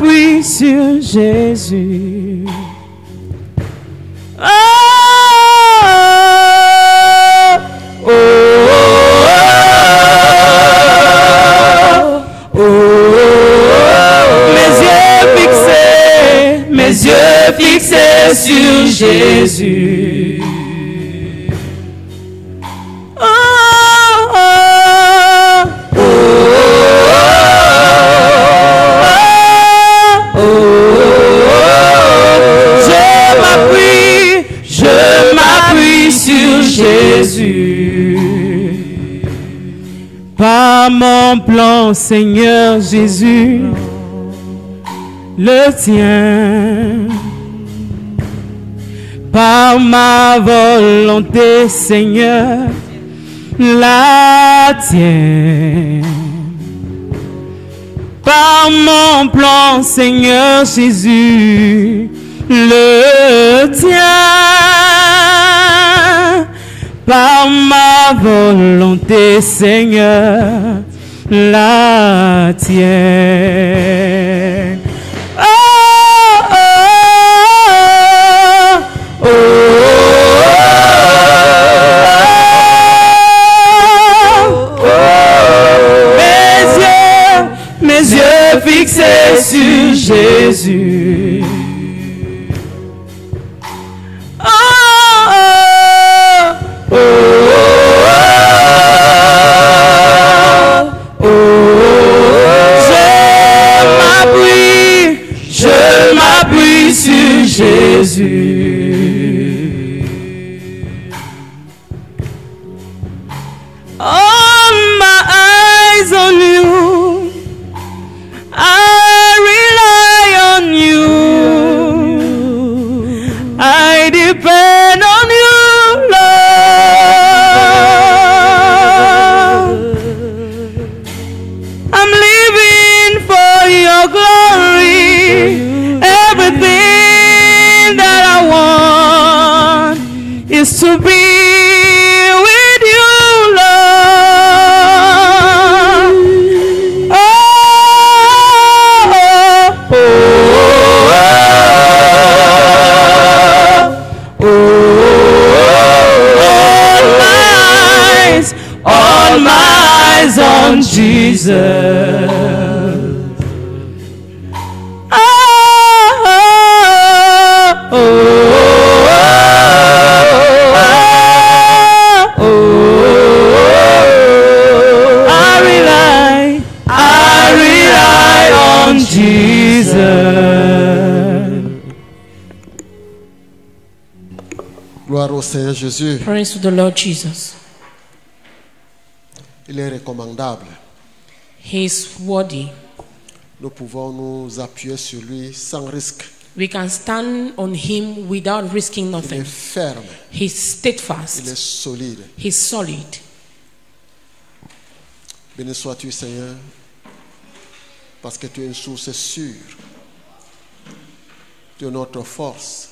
m'appuie sur Jésus. Oh, oh, oh, oh, mes yeux fixés sur Jésus. Oh, oh, oh, oh, oh, je m'appuie sur Jésus. Par mon plan, Seigneur Jésus, le tien. Par ma volonté, Seigneur, la tienne. Par mon plan, Seigneur Jésus, le tien. Par ma volonté, Seigneur, la tienne. Oh, oh, oh, oh, oh, oh. Mes yeux fixés sur Jésus. Oh, oh, oh, oh, je m'appuie sur Jésus. All my eyes on you, I rely on you, I depend on you, Lord. I'm living for your glory. Everything that I want is to be with you, Lord. Oh, oh, oh, oh, oh. All my eyes on Jesus. Gloire au Seigneur Jésus. Praise to the Lord Jesus. Il est recommandable. He is worthy. Nous pouvons nous appuyer sur lui sans risque. We can stand on him without risking Il nothing. est ferme. He's steadfast. Il est solide. He's solid. Béni sois-tu, Seigneur, parce que tu es une source sûre. Tu es notre force,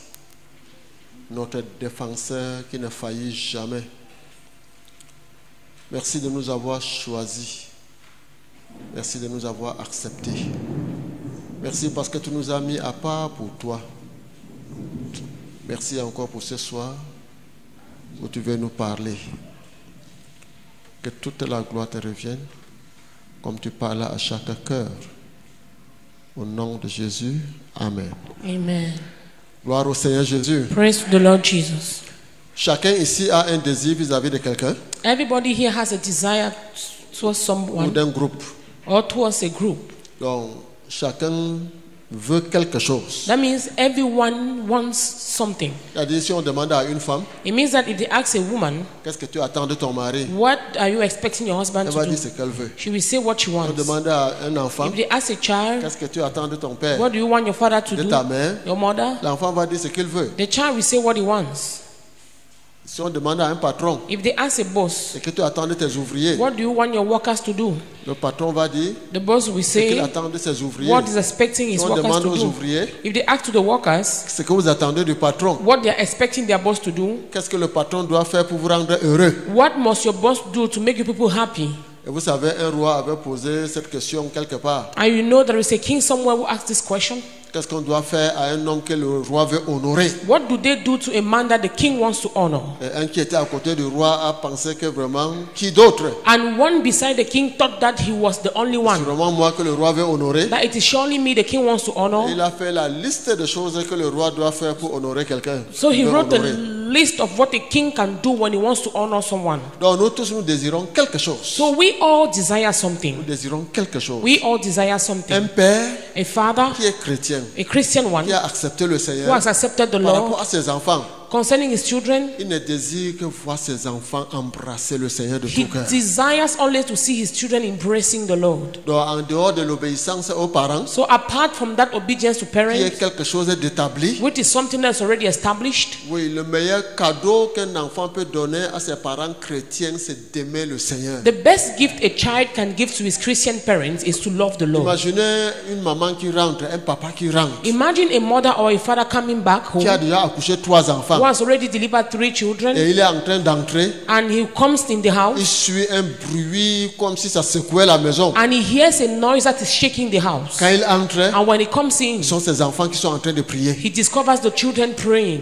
notre défenseur qui ne faillit jamais. Merci de nous avoir choisis. Merci de nous avoir acceptés. Merci parce que tu nous as mis à part pour toi. Merci encore pour ce soir où tu veux nous parler. Que toute la gloire te revienne comme tu parles à chaque cœur. Au nom de Jésus, Amen. Amen. Gloire au Seigneur Jésus. Praise to the Lord Jesus. Chacun ici a un désir vis-à-vis de quelqu'un Everybody here has a desire towards ou someone d'un groupe. or towards a group. Donc, chacun veut quelque chose. That means everyone wants something. C'est-à-dire, si on demande à une femme, It means that if they ask a woman, qu'est-ce que tu attends de ton mari? what are you expecting your husband Elle to va do? dire ce qu'elle veut. She will say what she On wants. demande à un enfant, If they ask a child, qu'est-ce que tu attends de ton père? what do you want your father to De do? ta mère? Your mother? L'enfant va dire ce qu'il veut. The child will say what he wants. Si on demande à un patron, If they ask a boss, ce que tu attends de tes ouvriers, what do you want your workers to do? le patron va dire The boss will ce qu'il say attend de ses ouvriers. what he's expecting his Si on workers demande to aux do. ouvriers, If they ask to the workers ce que vous attendez du patron, what they are expecting their boss to do, qu'est-ce que le patron doit faire pour vous rendre heureux? what must your boss do to make you people happy? Et vous savez, un roi avait posé cette question quelque part. And you know there is a king somewhere who asked this question. Qu'est-ce qu'on doit faire à un homme que le roi veut honorer? What do they do to a man that the king wants to honor? Et un qui était à côté du roi a pensé que vraiment, qui d'autre? And one beside the king thought that he was the only C'est one. vraiment moi que le roi veut honorer. That it is surely me the king wants to honor. Il a fait la liste de choses que le roi doit faire pour honorer quelqu'un. So he Veut wrote a honorer. list of what a king can do when he wants to honor someone. Donc nous tous nous désirons quelque chose. So we all desire something. Nous désirons quelque chose. We all desire Un something. père A father, qui est chrétien, a Christian one, qui a accepté le who Seigneur has accepted the par rapport Lord à ses enfants, concerning his children. il ne désire que voir ses enfants embrasser le Seigneur de He tout cœur. desires always to see his children embracing the Lord. Donc en dehors de l'obéissance aux parents, So apart from that obedience to qui parents, est quelque chose d'établi, which is something that's already established, oui, le meilleur cadeau qu'un enfant peut donner à ses parents chrétiens, c'est d'aimer le Seigneur. the best gift a child can give to his Christian parents is to love the Lord. Imaginez une maman qui rentre, un papa qui rentre, Imagine a mother or a father coming back home qui a déjà accouché 3 enfants, who has already delivered 3 children, et il est en train d'entrer, and he comes in the il house suit un bruit comme si ça secouait la maison. and he hears a noise that is shaking the house. Quand il entre, And when he comes in, ce sont ses enfants qui sont en train de prier. he discovers the children praying.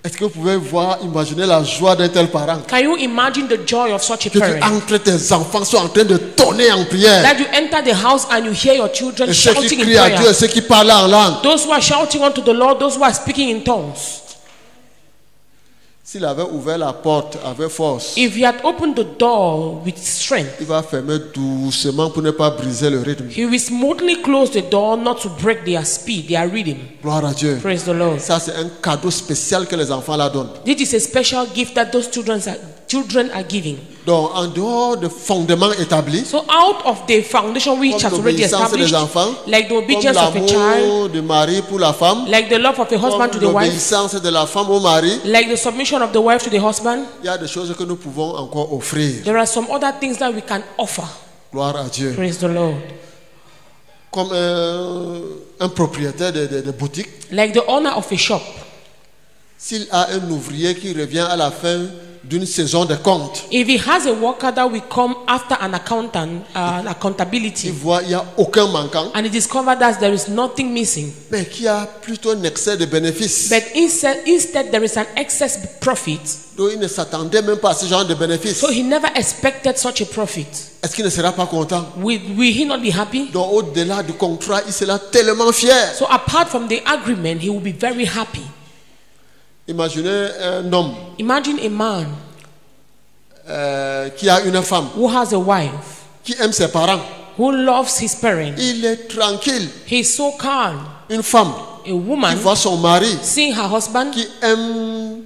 Est-ce que vous pouvez imaginer la joie d'un tel parent? Can you imagine the joy of such a Que tu parent? entres, tes enfants sont en train de tonner en prière. That you enter the house and you hear your children Et ceux qui shouting in crient à Dieu, et prayer. ceux qui parlent en langue. Those who are shouting unto the Lord, those who are speaking in tongues. S'il avait ouvert la porte avec force, If he had opened the door with strength, il va fermer doucement pour ne pas briser le rythme. he will smoothly close the door not to break their speed, their rhythm. Gloire à Dieu. Praise the Lord. Ça, c'est un cadeau spécial que les enfants la donnent. This is a special gift that those children are giving. Donc, en dehors de fondements établis, So out of the foundation which comme has already l'obéissance des established, enfants, like the comme obedience of a child, l'amour du mari pour la femme, like the love of a husband to comme the wife, l'obéissance de la femme au mari, like the submission of the wife to the husband, il y a des choses que nous pouvons encore offrir. there are some other things that we can offer. Gloire à Dieu. Praise the Lord. Comme un propriétaire de boutique, Like the owner of a shop, s'il a un ouvrier qui revient à la fin d'une saison de compte, if he has a worker that will come after an il accountability, voit il n'y a aucun manquant, and he discovered that there is nothing missing, mais qui a plutôt un excès de bénéfices. but instead there is an excess profit, Donc il ne s'attendait même pas à ce genre de bénéfices. so he never expected such a profit. Est-ce qu'il ne sera pas content? Will he not be happy? Donc au-delà du contrat, il sera tellement fier. So apart from the agreement, he will be very happy. Imaginez un homme Imagine a man qui a une femme, who has a wife, qui aime ses parents. who loves his parents. Il est tranquille. He is so calm. Une femme A qui woman voit son mari, seeing her husband, qui aime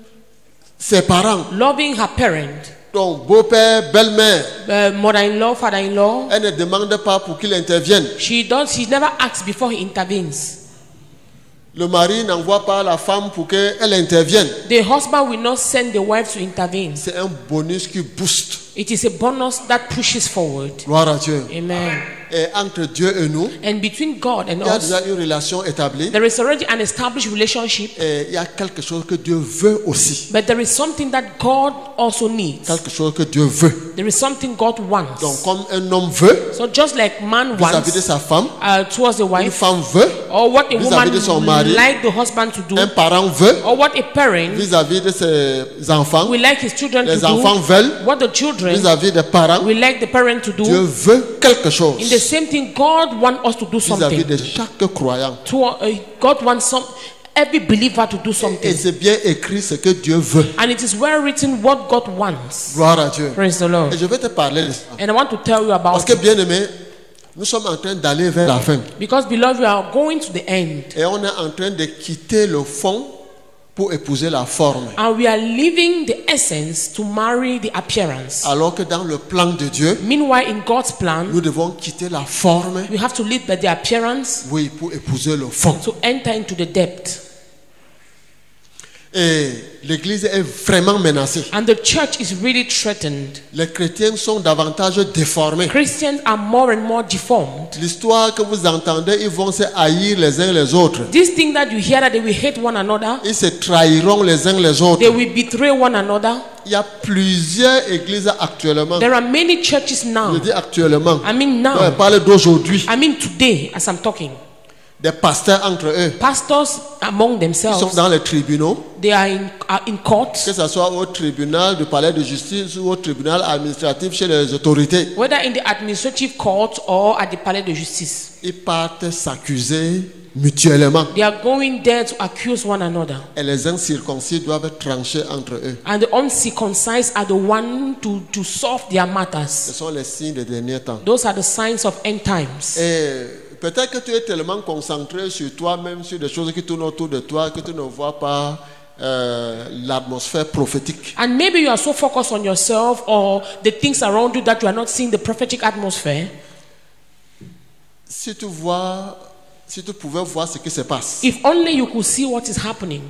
ses parents. loving her parent, Donc beau-père, belle-mère, mother-in-law, father-in-law. elle ne demande pas pour qu'il intervienne. She never asks before he intervenes. Le mari n'envoie pas la femme pour qu'elle intervienne. The husband will not send the wife to intervene. C'est un bonus qui booste. It is a bonus that pushes forward. Gloire à Dieu. Amen. Et entre Dieu et nous, And between God and il y a us, déjà une relation établie. there is already an established relationship, Et il y a quelque chose que Dieu veut aussi. but there is something that God also needs. Quelque chose que Dieu veut. There is something God Donc wants. comme un homme veut So just like man vis-à-vis de wants sa femme, towards the une wife, femme veut, or what a vis-à-vis woman de son mari, like the husband to do, un parent veut or what a parent vis-à-vis de ses enfants, will like his children to les enfants do, veulent what the children vis-à-vis des parents. will like the parent to Dieu do. veut quelque chose In the same thing, God wants us to do vis-à-vis something. de chaque croyant. God wants every believer to do Et something. c'est bien écrit ce que Dieu veut. And it is well written what God wants. Gloire à Dieu. Praise the Lord. Et je vais te parler de ça. And I want to tell you Parce about que it. bien aimé, nous sommes en train d'aller vers la fin. Because beloved, we are going to the end. Et on est en train de quitter le fond pour épouser la forme. And we are leaving the essence to marry the appearance. Alors que dans le plan de Dieu, Meanwhile, in God's plan, nous devons quitter la forme, we have to live by the appearance oui, pour épouser le fond. to enter into the depth. Et l'église est vraiment menacée. And the church is really threatened. Les chrétiens sont davantage déformés. Christians are more and more deformed. L'histoire que vous entendez, ils vont se haïr les uns les autres. This thing that you hear that they will hate one another, Ils se trahiront les uns les autres. they will betray one another. Il y a plusieurs églises actuellement. There are many churches now. Je dis actuellement. I mean On now. parle d'aujourd'hui. I mean today as I'm talking. Des pasteurs entre eux. Pastors among Ils themselves, sont dans les tribunaux. they are in court. Que ce soit au tribunal du palais de justice ou au tribunal administratif chez les autorités. Whether in the administrative court or at the palais de justice. Ils partent s'accuser mutuellement. They are going there to accuse one another. Et les incirconcis doivent trancher entre eux. And the uncircumcised are the one to solve their Ce matters. sont les signes des derniers temps. Those are the signs of end times. Et peut-être que tu es tellement concentré sur toi-même, sur des choses qui tournent autour de toi, que tu ne vois pas l'atmosphère prophétique. And maybe you are so focused on yourself or the things around you that you are not seeing the prophetic atmosphere. Si tu pouvais voir ce qui se passe, If only you could see what is happening.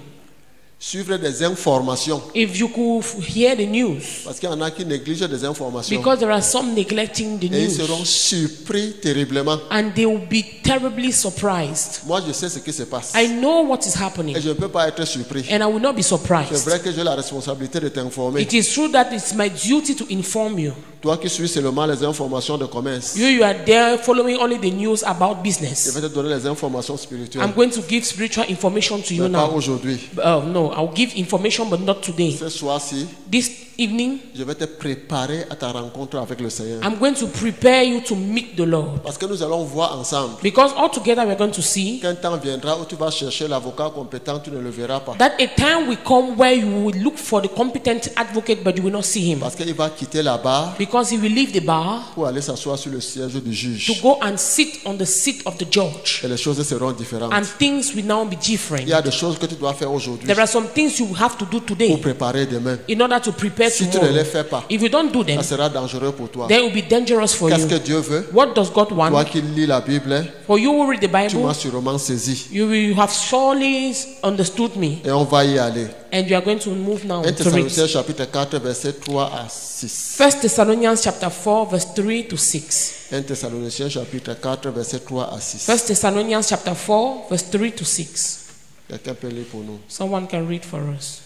suivre des informations, If you could hear the news. parce qu'il y en a qui négligent des informations, Because there are some neglecting the et ils news. seront surpris terriblement. And they will be terribly surprised. Moi, je sais ce qui se passe, I know what is et happening. je ne peux pas être surpris. And I will not be C'est surprised. vrai que j'ai la responsabilité de t'informer. It is true that it's my duty to inform you. Toi qui suis seulement les informations de commerce, You are there following only the news about je business. vais te donner les informations spirituelles. I'm going to give spiritual information to you Mais pas now. aujourd'hui. No, I'll give information, but not today. Ce soir-ci, This evening, je vais te préparer à ta rencontre avec le Seigneur. I'm going to prepare you to meet the Lord. Parce que nous allons voir ensemble Because all together we're going to see qu'un temps viendra où tu vas chercher l'avocat compétent, tu ne le verras pas. that a time will come where you will look for the competent advocate, but you will not see him. Parce qu'il va quitter la barre Because he will leave the bar pour aller s'asseoir sur le siège du to juge. go and sit on the seat of the judge. Et les choses seront différentes. And things will now be different. Il y a des choses que tu dois faire aujourd'hui There are some things you have to do pour today préparer demain. in order to prepare Si tu ne tomorrow. les fais pas, If you don't do them, ça sera dangereux pour toi. then it will be dangerous for Qu'est-ce que you. Dieu veut? What does God Toi want? qui lis la Bible, For you who read the tu m'as Bible, sûrement saisi. you will have surely understood me. Et on va y aller. And you are going to move now 1 to read. Thessaloniciens chapitre 4, verset 3 à 6. 1 Thessalonians chapter 4, verse 3 to 6. 1 Thessaloniciens chapitre 4, verset 3 à 6. 1 Thessalonians chapter 4, verse 3 to 6. Quelqu'un peut lire pour nous. Someone can read for us.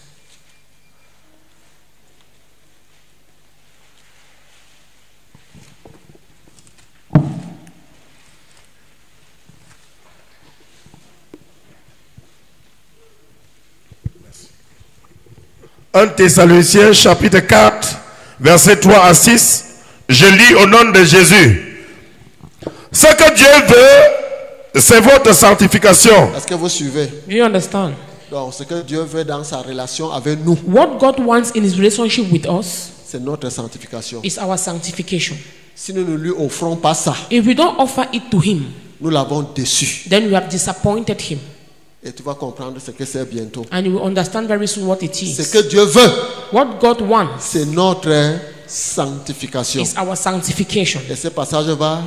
Un Thessaloniciens chapitre 4, verset 3 à 6. Je lis au nom de Jésus. Ce que Dieu veut, c'est votre sanctification. Est-ce que vous suivez? Do you understand? Donc, ce que Dieu veut dans sa relation avec nous, What God wants in his relationship with us c'est notre sanctification. is our sanctification. Si nous ne lui offrons pas ça, If we don't offer it to him, nous l'avons déçu. then we have disappointed him. Et tu vas comprendre ce que c'est bientôt. And you will understand very soon what it Ce is. que Dieu veut, What God wants c'est notre sanctification. is our sanctification. Et ce passage va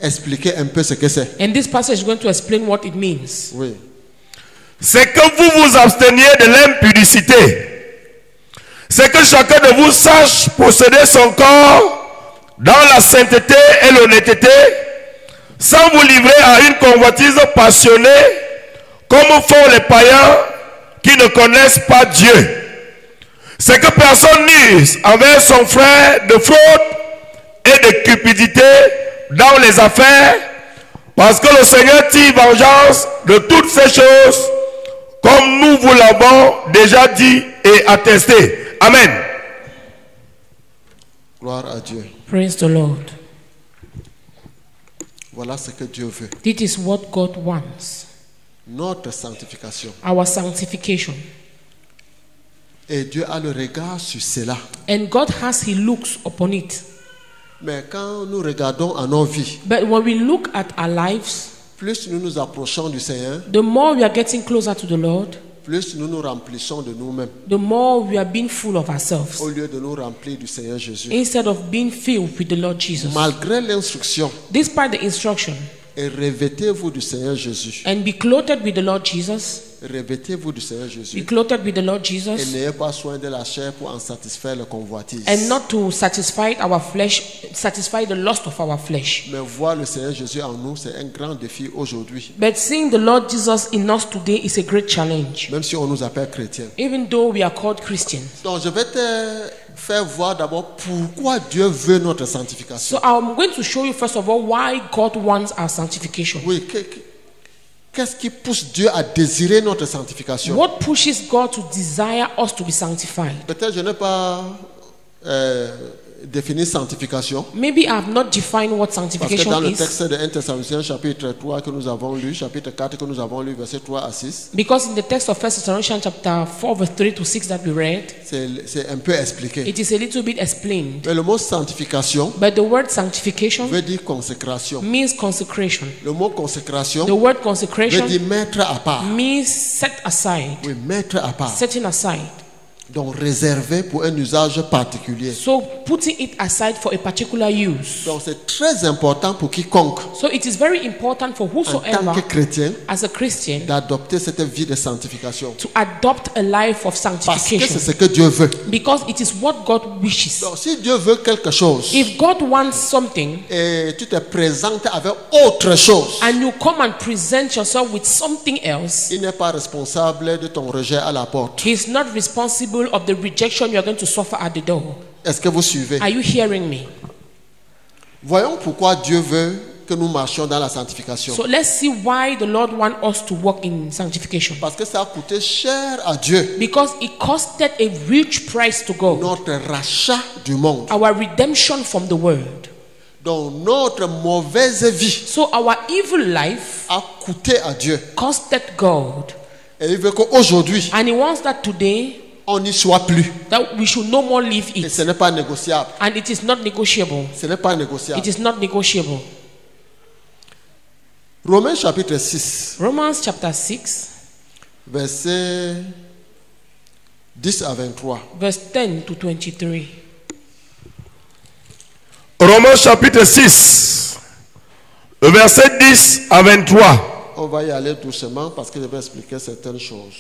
expliquer un peu ce que c'est. And this passage is going to explain what it means. Oui. C'est que vous vous absteniez de l'impudicité. C'est que chacun de vous sache posséder son corps dans la sainteté et l'honnêteté, sans vous livrer à une convoitise passionnée, comme font les païens qui ne connaissent pas Dieu. C'est que personne n'use envers son frère de fraude et de cupidité dans les affaires, parce que le Seigneur tire vengeance de toutes ces choses, comme nous vous l'avons déjà dit et attesté. Amen. Gloire à Dieu. Praise the Lord. Voilà ce que Dieu veut. This is what God wants. Notre sanctification. Our sanctification. Et Dieu a le regard sur cela. And God has his looks upon it. Mais quand nous regardons à nos vies, But when we look at our lives, plus nous nous approchons du Seigneur, the more we are getting closer to the Lord, plus nous nous remplissons de nous-mêmes, the more we are being full of ourselves, au lieu de nous remplir du Seigneur Jésus. instead of being filled with the Lord Jesus. Malgré l'instruction, Despite the instruction, et revêtez-vous du Seigneur Jésus. and be clothed with the Lord Jesus, Revêtez-vous du Seigneur Be Jésus clothed with the Lord et Jesus, n'ayez pas soin de la chair pour en satisfaire le convoitise. and not to satisfy our flesh, satisfy the lust of our flesh. Mais voir le Seigneur Jésus en nous, c'est un grand défi aujourd'hui. But seeing the Lord Jesus in us today is a great challenge, Même si on nous appelle chrétiens. even though we are called Christians. Donc je vais te faire voir d'abord pourquoi Dieu veut notre sanctification. So I'm going to show you first of all why God wants our sanctification. Oui, qu'est-ce qui pousse Dieu à désirer notre sanctification? What pushes God to desire us to be sanctified? Peut-être je n'ai pas défini sanctification. Maybe I have not defined what Parce que sanctification dans le is. texte de 1 Thessaloniciens chapitre 3 que nous avons lu, chapitre 4 que nous avons lu, versets 3 à 6, Because in the text of 1 Thessalonians chapter 4 verse 3 to 6 that we read, c'est un peu expliqué. it is a little bit explained. Mais le mot sanctification But the word sanctification veut dire consécration. means consecration. Le mot consécration The word veut consecration dire mettre à part. means set aside, Oui, mettre à part. setting aside. Donc réservé pour un usage particulier. So putting it aside for a particular use. Donc c'est très important pour quiconque, So it is very important for en tant que whosoever, chrétien, as a Christian, d'adopter cette vie de sanctification. to adopt a life of Parce que c'est sanctification. ce que Dieu veut. Because it is what God wishes. Donc si Dieu veut quelque chose If God wants something et tu te présentes avec autre chose, and you come and present yourself with something else, il n'est pas responsable de ton rejet à la porte. He is not responsible of the rejection you are going to suffer at the door. Est-ce que vous suivez? Are you hearing me? Voyons pourquoi Dieu veut que nous marchions dans la sanctification. So let's see why the Lord wants us to walk in sanctification. Parce que ça a coûté cher à Dieu, Because it costed a rich price to God. notre rachat du monde. Our redemption from the world. Donc notre mauvaise vie So our evil life a coûté à Dieu. costed God. Et il veut qu'aujourd'hui, And He wants that today on n'y soit plus. that we should no more live Et it. ce n'est pas négociable. And it is not negotiable. Ce n'est pas négociable. It is not negotiable. Romains chapitre 6, Romans chapter 6, versets 10 à 23. verse 10 to 23. Romains chapitre 6, le verset 10 à 23. On va y aller doucement parce que je vais expliquer certaines choses.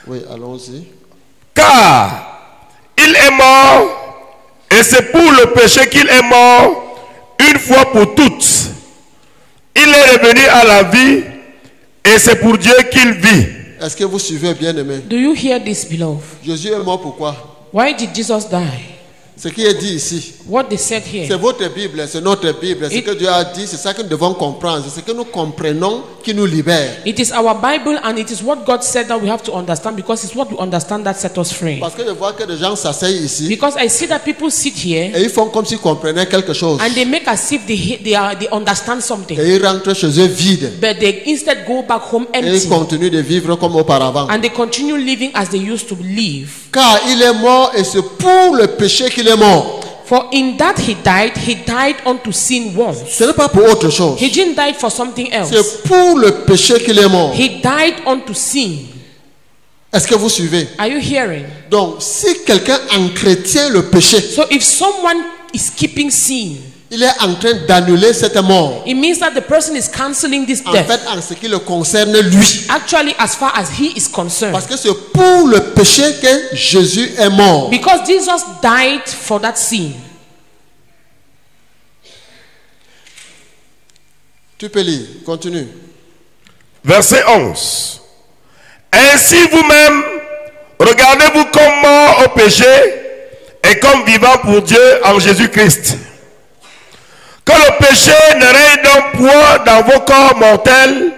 Oui, allons-y. Car il est mort, et c'est pour le péché qu'il est mort, une fois pour toutes. Il est revenu à la vie, et c'est pour Dieu qu'il vit. Est-ce que vous suivez, bien-aimés? Do you hear this, beloved? Jésus est mort pourquoi? Why did Jesus die? Ce qui est dit ici, What they said c'est here. votre Bible, c'est notre Bible. Ce que Dieu a dit, c'est ça que nous devons comprendre. C'est ce que nous comprenons qui nous libère. It is our Bible and it is what God said that we have to understand because it's what we understand that set us free. Parce que je vois que des gens s'asseyent ici Because I see that people sit here et ils font comme s'ils comprenaient quelque chose. and they make as if they understand something, Et ils rentrent chez eux vides. but they instead go back home Et ils empty continuent de vivre comme auparavant. and they continue living as they used to live. Car il est mort et c'est pour le péché qu'il est mort. For in that he died unto sin once. Ce n'est pas pour autre chose. He didn't die for something else. C'est pour le péché qu'il est mort. He died unto sin. Est-ce que vous suivez? Are you hearing? Donc, si quelqu'un entretient le péché, So if someone is keeping sin, il est en train d'annuler cette mort. it means that the person is canceling this En death. fait, en ce qui le concerne lui. Actually, as far as he is concerned. Parce que c'est pour le péché que Jésus est mort. Because Jesus died for that sin. Tu peux lire, continue. Verset 11. Ainsi vous-même, regardez-vous comme mort au péché et comme vivant pour Dieu en Jésus-Christ. Que le péché ne règne donc point dans vos corps mortels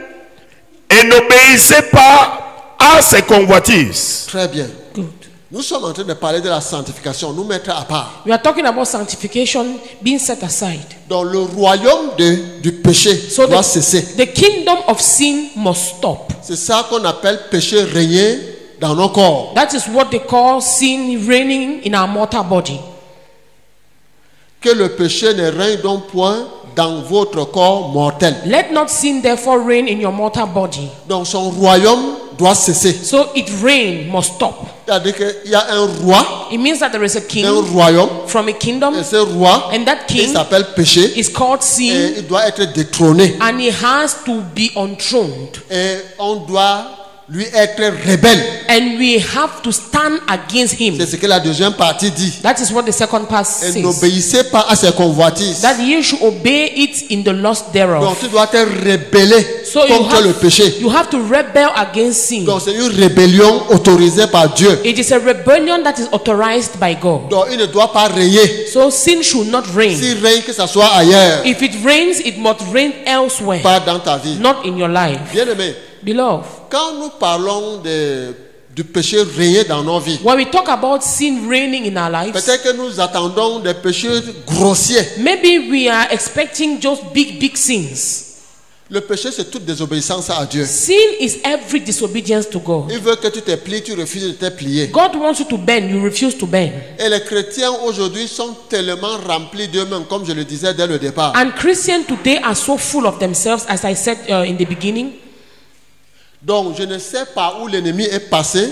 et n'obéissez pas à ses convoitises. Très bien. Good. Nous sommes en train de parler de la sanctification, nous mettre à part. We are talking about sanctification being set aside. Donc le royaume du péché So doit cesser. the kingdom of sin must stop. C'est ça qu'on appelle péché régner dans nos corps. That is what they call sin reigning in our mortal body. Que le péché ne règne donc point dans votre corps mortel. Let not sin therefore reign in your mortal body. Donc son royaume doit cesser. So its reign must stop. C'est-à-dire qu'il y a un roi, It means that there is a un king royaume, from a kingdom, et ce roi, and that il king s'appelle péché, is called et sin, il doit être détrôné. and he has to be enthroned. Et on doit lui être rebelle. And we have to stand against him. C'est ce que la deuxième partie dit. That is what the second part Et says. n'obéissez pas à ses convoitises. That ye should obey it in the lust Donc thereof. tu dois te rebeller So contre le péché. you have to rebel against sin. Donc c'est une rébellion autorisée par Dieu. It is a rebellion that is authorized by God. Donc il ne doit pas régner. So sin should not reign. S'il règne, que ça soit ailleurs, If it rains, it must rain elsewhere, pas dans ta vie. not in your life. Bien aimé, Beloved, quand nous parlons du péché régner dans nos vies, when we talk about sin reigning in our lives, peut-être que nous attendons des péchés grossiers. maybe we are expecting just big sins. Le péché, c'est toute désobéissance à Dieu. Sin is every disobedience to God. Il veut que tu te plies, tu refuses de te plier. God wants you to bend, you refuse to bend. Et les chrétiens aujourd'hui sont tellement remplis d'eux-mêmes, comme je le disais dès le départ. And Christians today are so full of themselves, as I said in the beginning. Donc, je ne sais pas où l'ennemi est passé,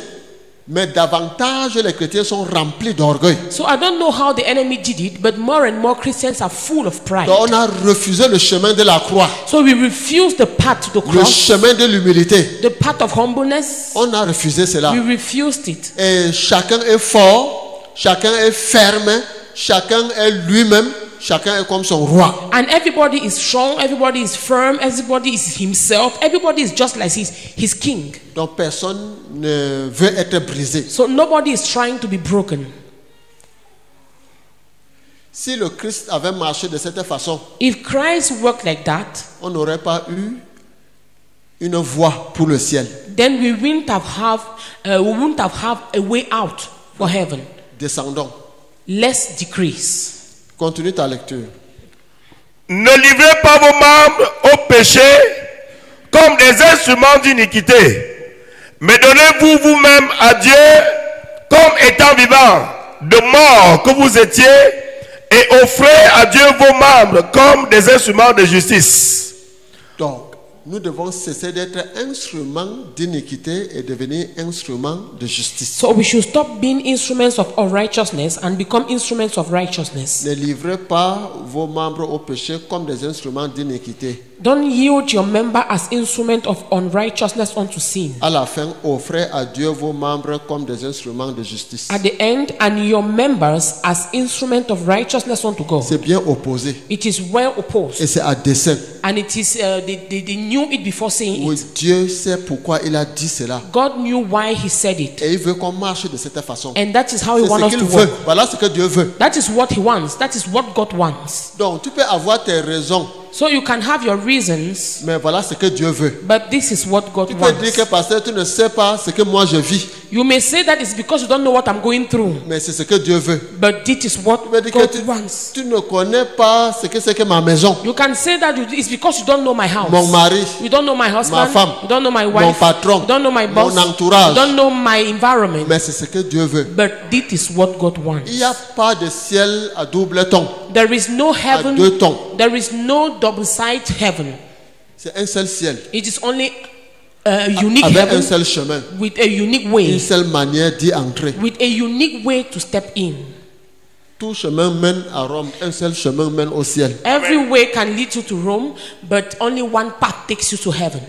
mais davantage les chrétiens sont remplis d'orgueil. So I don't know how the enemy did it, but more and more Christians are full of pride. Donc, on a refusé le chemin de la croix, So we refuse the path to the le cross, chemin de l'humilité. the path of humbleness. On a refusé cela. We refused it. Et chacun est fort, chacun est ferme, chacun est lui-même, chacun est comme son roi. And everybody is strong, everybody is firm, everybody is himself, everybody is just like his king. Donc, personne ne veut être brisé. So nobody is trying to be broken. Si le Christ avait marché de cette façon, If Christ worked like that, on n'aurait pas eu une voie pour le ciel. then we wouldn't have a way out for heaven. Descendons. Let's decrease. Continue ta lecture. Ne livrez pas vos membres au péché comme des instruments d'iniquité, mais donnez-vous vous-même à Dieu comme étant vivants, de mort que vous étiez, et offrez à Dieu vos membres comme des instruments de justice. Donc, nous devons cesser d'être instruments d'iniquité et devenir instruments de justice. So we should stop being instruments of unrighteousness and become instruments of righteousness. Ne livrez pas vos membres au péché comme des instruments d'iniquité. Don't yield your member as instrument of unrighteousness unto sin. À la fin, offrez à Dieu vos membres comme des instruments de justice. At the end, and your members as instrument of righteousness unto God. C'est bien opposé. It is well Et opposed, c'est à dessein. and it is they knew it before saying Oui, it. Dieu sait pourquoi il a dit cela. God knew why He said it, Et il veut qu'on marche de cette façon. and that is how He C'est wants ce us qu'il to veut. work. Voilà ce que Dieu veut. That is what He wants. That is what God wants. Donc, tu peux avoir tes raisons, So you can have your reasons, mais voilà ce que Dieu veut. but this is what God Tu peux dire que wants. pasteur, tu ne sais pas ce que moi je vis, You may say that it's because you don't know what I'm going through, mais c'est ce que Dieu veut. but this is what Tu peux dire que God wants. tu ne connais pas ce que c'est que ma maison, You can say that it's because you don't know my house. mon mari, You don't know my husband. ma femme, You don't know my mon wife. patron, You don't know my boss. mon entourage. You don't know my environment. mais c'est ce que Dieu veut. But this is what God wants. Il n'y a pas de ciel à double ton, There is no à heaven. deux tons. There is no double-sided heaven. C'est un seul ciel, It is only a unique avec un heaven seul chemin, with a unique une way, seule manière d'y entrer. with a unique way to step in. Tout chemin mène à Rome, un seul chemin mène au ciel. Every way can lead you to Rome, but only one path takes you to heaven.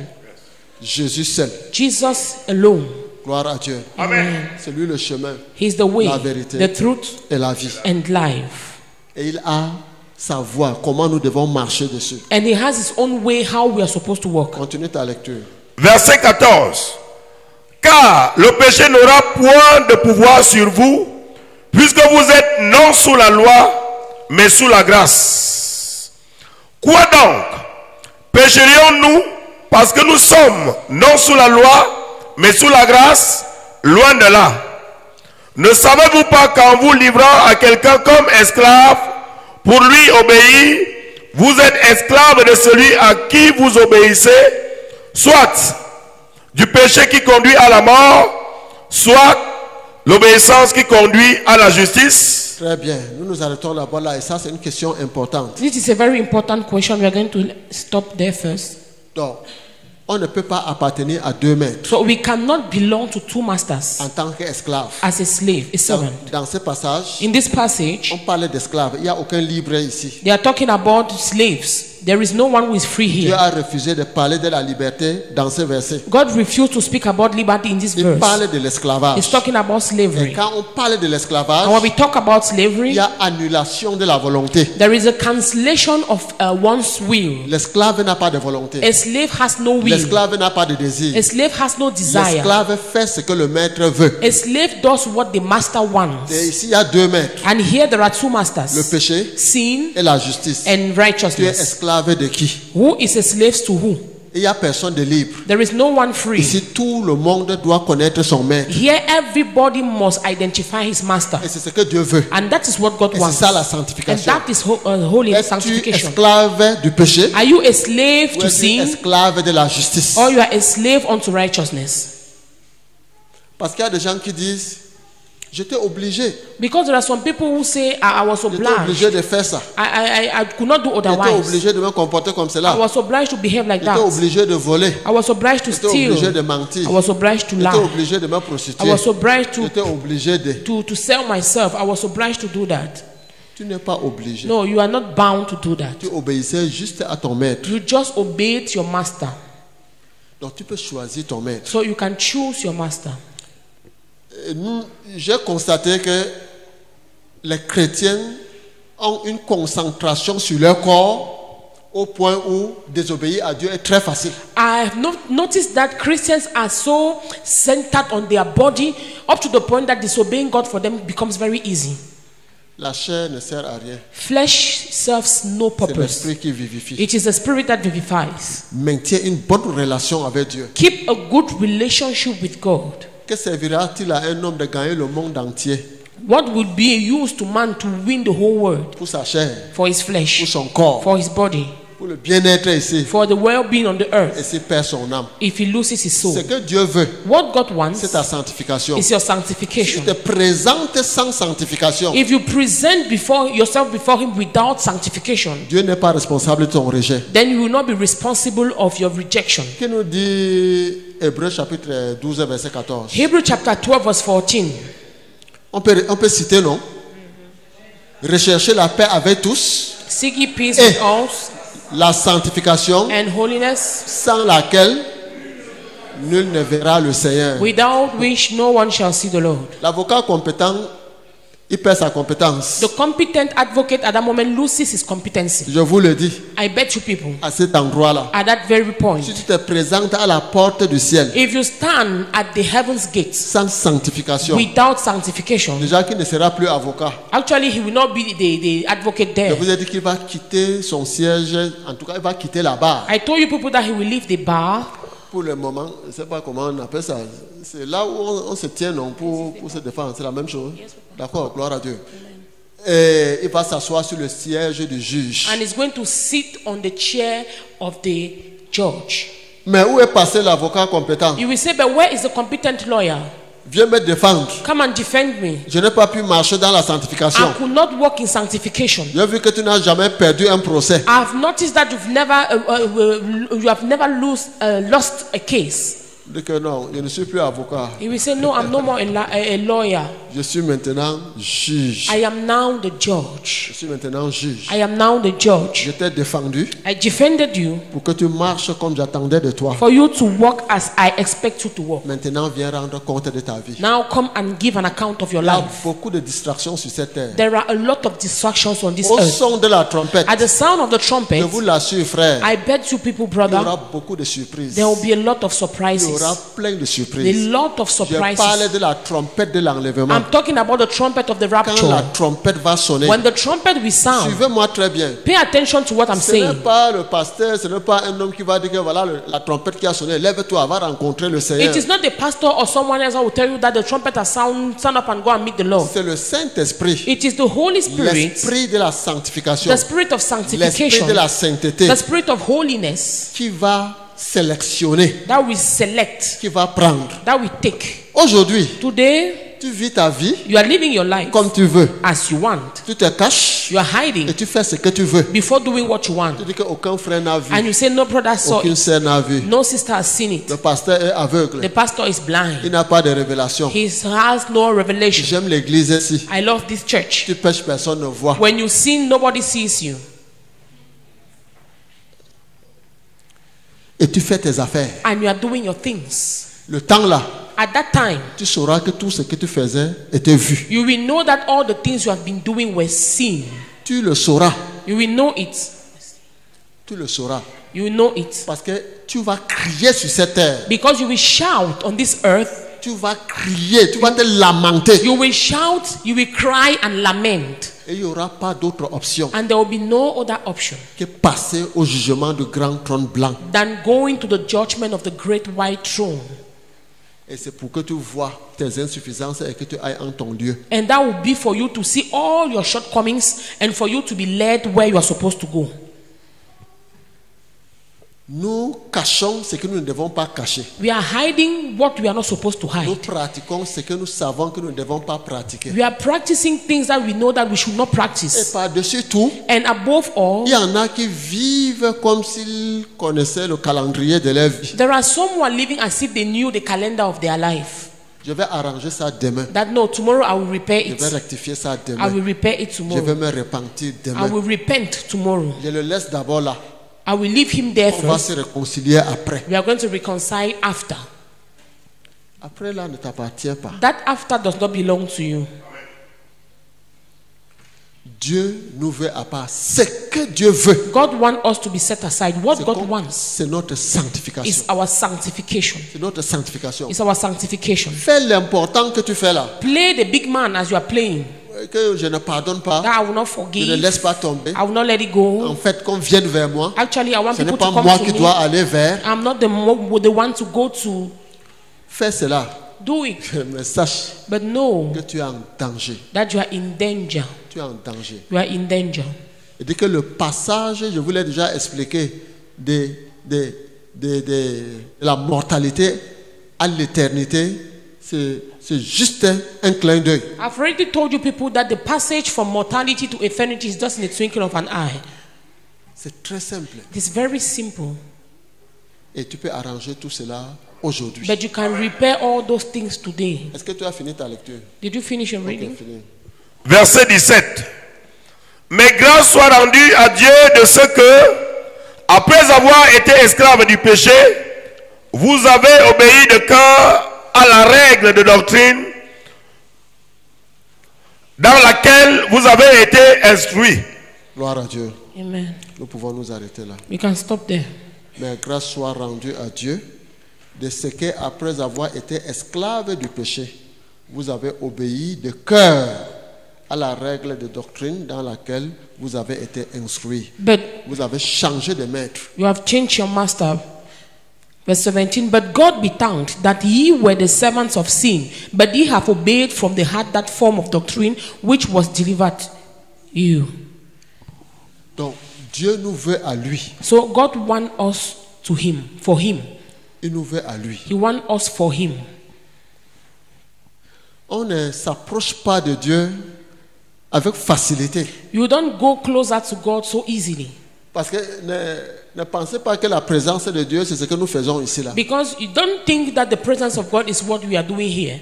Jésus seul, Jesus alone. gloire à Dieu. Amen. C'est lui le chemin He's the way, La vérité. the truth, et la vie. and life. Et il a sa voie, comment nous devons marcher dessus. And He has His own way how we are supposed to walk. Continue ta lecture. Verset 14. Car le péché n'aura point de pouvoir sur vous, puisque vous êtes non sous la loi, mais sous la grâce. Quoi donc? Pécherions-nous parce que nous sommes non sous la loi, mais sous la grâce? Loin de là. Ne savez-vous pas qu'en vous livrant à quelqu'un comme esclave, pour lui obéir, vous êtes esclave de celui à qui vous obéissez, soit du péché qui conduit à la mort, soit l'obéissance qui conduit à la justice? Très bien. Nous nous arrêtons là-bas là et ça c'est une question importante. This is a very important question. We are going to stop there first. Donc, on ne peut pas appartenir à deux maîtres So we cannot belong to two masters en tant qu'esclave. as a slave, a servant. Dans ce passage, In this passage, on parle d'esclaves. Il n'y a aucun libre ici. they are talking about slaves. There is no one who is free Dieu here. a refusé de parler de la liberté dans ce verset. God refused to speak about liberty in this Il verse. parle de l'esclavage. He's talking about Et slavery. quand on parle de l'esclavage, And when we talk about il slavery, y a annulation de la volonté. there is a cancellation of one's will. L'esclave n'a pas de volonté. A slave has no will. L'esclave n'a pas de désir. A slave has no desire. L'esclave fait ce que le maître veut. A slave does what the master wants. Et ici, il y a deux maîtres. And here there are two Le masters, péché sin et la justice. and Tu es righteousness. esclave de qui? Who is a slave to who? Il n'y a personne de libre. There is no one free. Ici, tout le monde doit connaître son maître. Here everybody must identify his master. Et c'est ce que Dieu veut. And that is what God Et c'est wants. ça la And sanctification. that is holy Es-tu sanctification. esclave du péché Are you a slave ou to es-tu sin, esclave de la justice? or you are a slave unto righteousness? Parce qu'il y a des gens qui disent, j'étais obligé. Because there are some people who say, I was J'étais obliged. obligé de faire ça. I could not do J'étais otherwise. obligé de me comporter comme I cela. was obliged to behave like J'étais that. obligé de voler. I was obliged to J'étais obligé steal. de mentir. I was obliged to J'étais lie. obligé de me I prostituer. was obliged J'étais obligé de... to sell myself. I was obliged to do that. Tu n'es pas obligé. No, you are not bound to do that. Tu obéissais juste à ton maître. You just obeyed your master. Donc tu peux choisir ton maître. So you can choose your master. Et j'ai constaté que les chrétiens ont une concentration sur leur corps au point où désobéir à Dieu est très facile. I have noticed that Christians are so centered on their body up to the point that disobeying God for them becomes very easy. La chair ne sert à rien. Flesh serves no C'est purpose. l'esprit qui vivifie. It is the spirit that vivifies. Maintiens une bonne relation avec Dieu. Keep a good relationship with God. Que servira-t-il à un homme de gagner le monde entier What would be used to man to win the whole world? pour sa chair, For his pour flesh, son corps, for his body, pour le bien-être ici for the well-being on the et earth, s'il perd son âme? if he loses his soul? Ce que Dieu veut, What God wants c'est ta sanctification. is your Si tu sanctification. te présentes sans sanctification, If you present yourself before him without sanctification, Dieu n'est pas responsable de ton rejet. then you will not be responsible of your rejection. Que nous dit Hébreux chapitre 12 verset 14? Hebrew chapter 12 verse 14. On peut citer, non? Recherchez la paix avec tous, Seek ye peace Eh. with all la sanctification and holiness, sans laquelle nul ne verra le Seigneur. without which no one shall see the Lord. L'avocat compétent, il perd sa compétence. The competent advocate at that moment loses his competency. Je vous le dis, I bet you people, à cet endroit-là. at that very point, Si tu te présentes à la porte du ciel if you stand at the heaven's gates sans sanctification, without sanctification, déjà qu'il ne sera plus avocat. actually he will not be the advocate Je there. vous ai dit qu'il va quitter son siège, en tout cas il va quitter la barre. I told you people that he will leave the bar. Pour le moment, je ne sais pas comment on appelle ça. C'est là où on se tient non, pour se défendre. C'est la même chose. D'accord, gloire à Dieu. Et il va s'asseoir sur le siège du juge. And is going to sit on the chair of the judge. Mais où est passé l'avocat compétent? You will say, but where is the competent lawyer? Viens me défendre. Come and defend me. Je n'ai pas pu marcher dans la sanctification. I could not walk in sanctification. J'ai vu que tu n'as jamais perdu un procès. I've noticed that you have never lost a case. Dis que non, je ne suis plus avocat. You will say, no, I'm no more a lawyer. Je suis maintenant juge. I am now the judge. Je suis maintenant juge. I am now the judge. Je t'ai défendu I defended you pour que tu marches comme j'attendais de toi. for you to walk as I expect you to walk. Maintenant, viens rendre compte de ta vie. Now come and give an account of your Il y a life. beaucoup de distractions sur cette terre. There are a lot of distractions on this Au earth. son de la trompette, At the sound of the trumpet, je vous l'assure, frère, I bet you people, il y brother, aura beaucoup de surprises. there will be a lot of Il y surprises. aura plein de A surprises. lot of Je parlais surprises. de la trompette de l'enlèvement. I'm talking about the trumpet of the Quand la rapture. trompette va sonner, When the trumpet will sound, suivez-moi très bien. pay attention to what I'm Ce n'est saying. pas le pasteur, ce n'est pas un homme qui va dire que voilà la trompette qui a sonné, lève-toi, va rencontrer le Seigneur. It is not the pastor or someone else who will tell you that the trumpet has stand up and go and meet the Lord. C'est le Saint-Esprit, It is the Holy Spirit, l'esprit de la sanctification, the spirit of l'esprit sanctification, de la sainteté the spirit of holiness qui va sélectionner, that we select, qui va prendre. that we take. Aujourd'hui, Today, Tu vis ta vie You are living your life comme tu veux. as you want. Tu te caches You are hiding et tu fais ce que tu veux. before doing what you want. Tu dis qu'aucun frère n'a vu, And you say, no brother saw aucune it. sœur n'a vu. No sister has seen it. Le pasteur est The aveugle. pastor is Il blind. n'a pas de révélation. He has no revelation. J'aime l'église ici. I love this church. Tu pêches, personne ne voit. When you sin, nobody sees you. Et tu fais tes affaires. And you are doing your things. Le temps là, At that time, tu sauras que tout ce que tu faisais était vu. you will know that all the things you have been doing were seen. Tu le sauras. You will know it. Tu le sauras. You will know it. Parce que tu vas crier sur cette terre. Because you will shout on this earth. Tu vas crier, tu vas te lamenter. You will shout, you will cry and lament. Et il n'y aura pas d'autre option And there will be no other option que passer au jugement du grand trône blanc. than going to the judgment of the great white throne. Et c'est pour que tu vois tes insuffisances et que tu ailles en ton lieu. And that will be for you to see all your shortcomings and for you to be led where you are supposed to go. Nous cachons ce que nous ne devons pas cacher. We are hiding what we are not supposed to Nous hide. pratiquons ce que nous savons que nous ne devons pas pratiquer. We are practicing things that we know that we should not Et practice. par-dessus tout, And above all, il y en a qui vivent comme s'ils connaissaient le calendrier de leur vie. there are some who are living as if they knew the calendar of their life. Je vais arranger ça demain. That no, tomorrow I will repair Je vais it. rectifier ça I demain. will repair it Je vais tomorrow. me repentir I demain. will repent tomorrow. Je le laisse d'abord là. I will leave him there On va first. se réconcilier après. We are going to reconcile after. Après là ne t'appartient pas. That after does not belong to you. Dieu nous veut à part. Ce que Dieu veut, God wants us to be set aside. What c'est God comme- wants c'est notre sanctification. is our sanctification. C'est notre sanctification. It's our sanctification. Fais l'important que tu fais là. Play the big man as you are playing. Que je ne pardonne pas. That I will not Je ne forgive. laisse pas tomber. I will not let it go. En fait, qu'on vienne vers moi. Actually, I want Ce n'est people pas to come moi to qui me. dois aller vers. I'm not the one to go to. Fais cela. Do it. Mais sache But know que tu es en danger. that you are in danger. Tu es en danger. You are in danger. Et dès que le passage, je vous l'ai déjà expliqué, de la mortalité à l'éternité, c'est juste un clin d'œil. I've already told you people that the passage from mortality to eternity is just in the twinkling of an eye. C'est très simple. It's very simple. Et tu peux arranger tout cela aujourd'hui. But you can repair all those things today. Est-ce que tu as fini ta lecture? Did you finish your Ok, reading? fini. Verset 17. Mais grâce soit rendue à Dieu de ce que, après avoir été esclave du péché, vous avez obéi de cœur à la règle de doctrine dans laquelle vous avez été instruits. Gloire à Dieu. Amen. Nous pouvons nous arrêter là. We can stop there. Mais grâce soit rendue à Dieu de ce que, après avoir été esclave du péché, vous avez obéi de cœur à la règle de doctrine dans laquelle vous avez été instruit. But Vous avez changé de maître. you have changed your master. Verse 17, but God be thanked that ye were the servants of sin, but ye have obeyed from the heart that form of doctrine which was delivered you. Donc, Dieu nous veut à lui. So God wants us to him, for him. Il nous veut à lui. He wants us for him. On ne s'approche pas de Dieu avec facilité. You don't go closer to God so easily. Parce que ne pensez pas que la présence de Dieu, c'est ce que nous faisons ici là. Because you don't think that the presence of God is what we are doing here.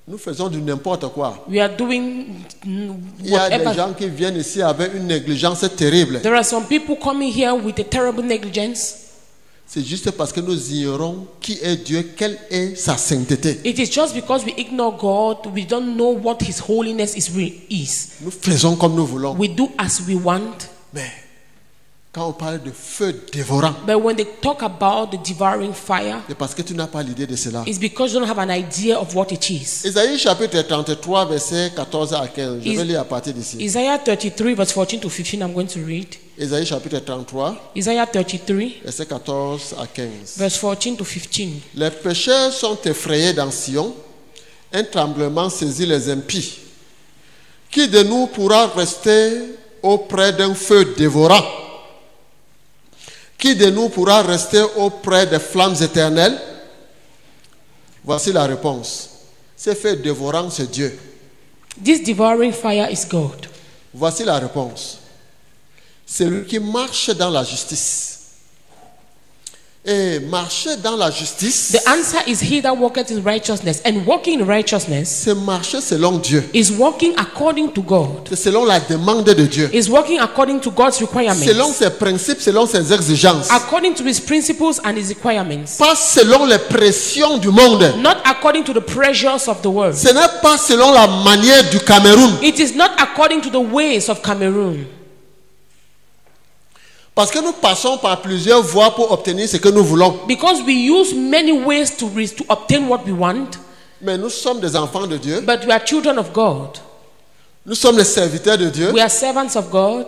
Nous faisons du n'importe quoi. We are doing Il y a des whatever. gens qui viennent ici avec une négligence terrible. There are some people coming here with a terrible negligence. C'est juste parce que nous ignorons qui est Dieu, quelle est sa sainteté. It is just because we ignore God, we don't know what His holiness is. Nous faisons comme nous voulons. We do as we want. Mais quand on parle de feu dévorant, But when they talk about the devouring fire, c'est parce que tu n'as pas l'idée de cela. it's because you don't have an idea of what it is. Isaïe chapitre 33, versets 14 à 15. Je vais lire à partir d'ici. Isaiah 33, verse 14 to 15, I'm going to read. Isaïe chapitre 33, Isaiah 33, versets 14 à 15. verse 14 to 15. Les pécheurs sont effrayés dans Sion, un tremblement saisit les impies. Qui de nous pourra rester auprès d'un feu dévorant? Qui de nous pourra rester auprès des flammes éternelles? Voici la réponse. Ce feu dévorant, c'est Dieu. This devouring fire is God. Voici la réponse. Celui qui marche dans la justice. Et marcher dans la justice, The answer is he that walketh in righteousness. And walking in righteousness c'est marcher selon Dieu. is walking according to God. C'est selon la demande de Dieu. Is walking according to God's requirements. Selon ses principes, selon ses exigences. According to his principles and his requirements. Pas selon les pressions du monde. Not according to the pressures of the world. Ce n'est pas selon la manière du Cameroun. It is not according to the ways of Cameroon. Parce que nous passons par plusieurs voies pour obtenir ce que nous voulons. Because we use many ways to obtain what we want. Mais nous sommes des enfants de Dieu. But we are children of God. Nous sommes les serviteurs de Dieu. We are servants of God.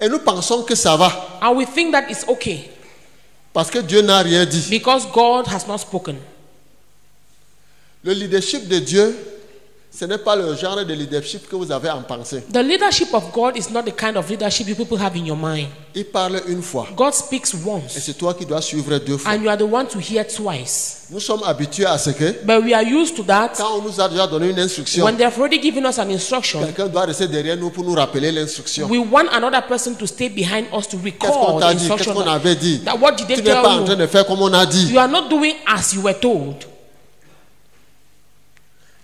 Et nous pensons que ça va. And we think that it's okay. Parce que Dieu n'a rien dit. Because God has not spoken. Le leadership de Dieu, ce n'est pas le genre de leadership que vous avez en pensée. The leadership of God is not the kind of leadership you people have in your mind. Il parle une fois. God speaks Et once. c'est toi qui dois suivre deux fois. And you are the one to hear twice. Nous sommes habitués à ce que, But we are used to that. quand on nous a déjà donné une instruction, When they have already given us an instruction, quelqu'un doit rester derrière nous pour nous rappeler l'instruction. we want another person to stay behind us to Qu'est-ce qu'on recall the t'a dit? Qu'est-ce instruction. qu'on avait dit? That what did Tu they n'es pas en tell train you? de faire comme on a dit. You are not doing as you were told.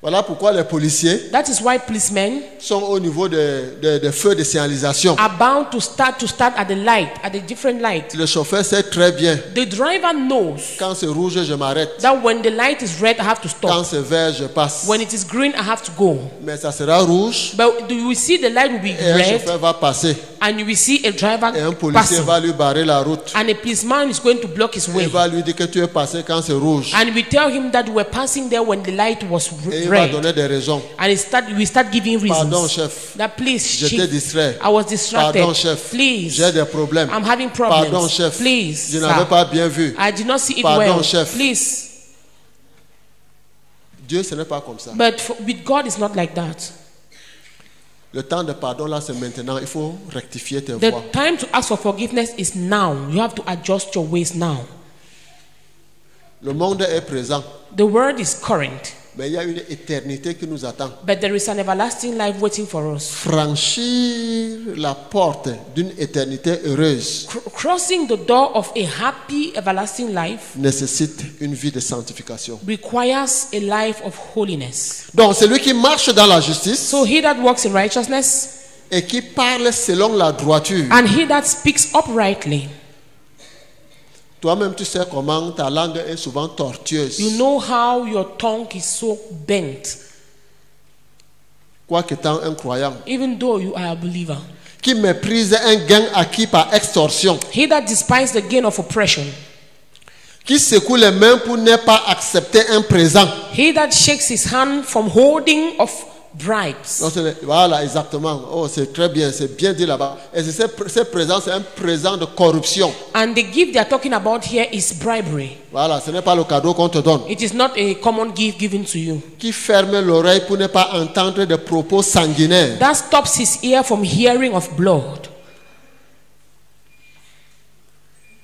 Voilà pourquoi les policiers That is why policemen sont au niveau des feux de signalisation. are bound to start at the light, at the different light. Le chauffeur sait très bien, The driver knows quand c'est rouge, je m'arrête. that when the light is red, I have to Quand stop. c'est vert, je passe. When it is green, I have to go. Mais ça sera rouge But do you see the light will be et un red, chauffeur va passer. and you will see a driver Et un policier passing, va lui barrer la route. and a policeman is going to block his Il way, va lui dire que tu es passé quand c'est rouge. and we tell him that we were passing there when the light was Et il va red, donner des raisons. and we start giving Pardon, reasons. chef. That please, J'étais chief, distrait. I was distracted. Pardon, chef. Please, J'ai des problèmes. I'm having problems. Pardon, chef. Please, Je sir. n'avais pas bien vu. I did not see it Pardon, well. chef. Please. Dieu, ce n'est pas comme ça. But with God, it's not like that. Le temps de pardon, là, c'est maintenant. Il faut rectifier tes The voies. time to ask for forgiveness is now. You have to adjust your ways now. Le monde est présent. The word is current, Mais il y a une éternité qui nous attend. but there is an everlasting life waiting for us. Franchir la porte d'une éternité heureuse Crossing the door of a happy, everlasting life nécessite une vie de sanctification. requires a life of holiness. Donc, celui qui marche dans la justice So he that walks in righteousness et qui parle selon la droiture, and he that speaks uprightly, toi-même tu sais comment ta langue est souvent tortueuse. you know how your tongue is so bent, Quoique étant un croyant, even though you are a believer. qui méprise un gain acquis par extorsion, He that despises the gain of oppression, qui secoue les mains pour ne pas accepter un présent. he that shakes his hand from holding of bribes. Donc, voilà, exactement. Oh, c'est très bien, c'est bien dit là-bas. Et ce présent, c'est un présent de corruption. And the gift they are talking about here is bribery. Voilà, ce n'est pas le cadeau qu'on te donne. It is not a common gift given to you. Qui ferme l'oreille pour ne pas entendre des propos sanguinaires. That stops his ear from hearing of blood.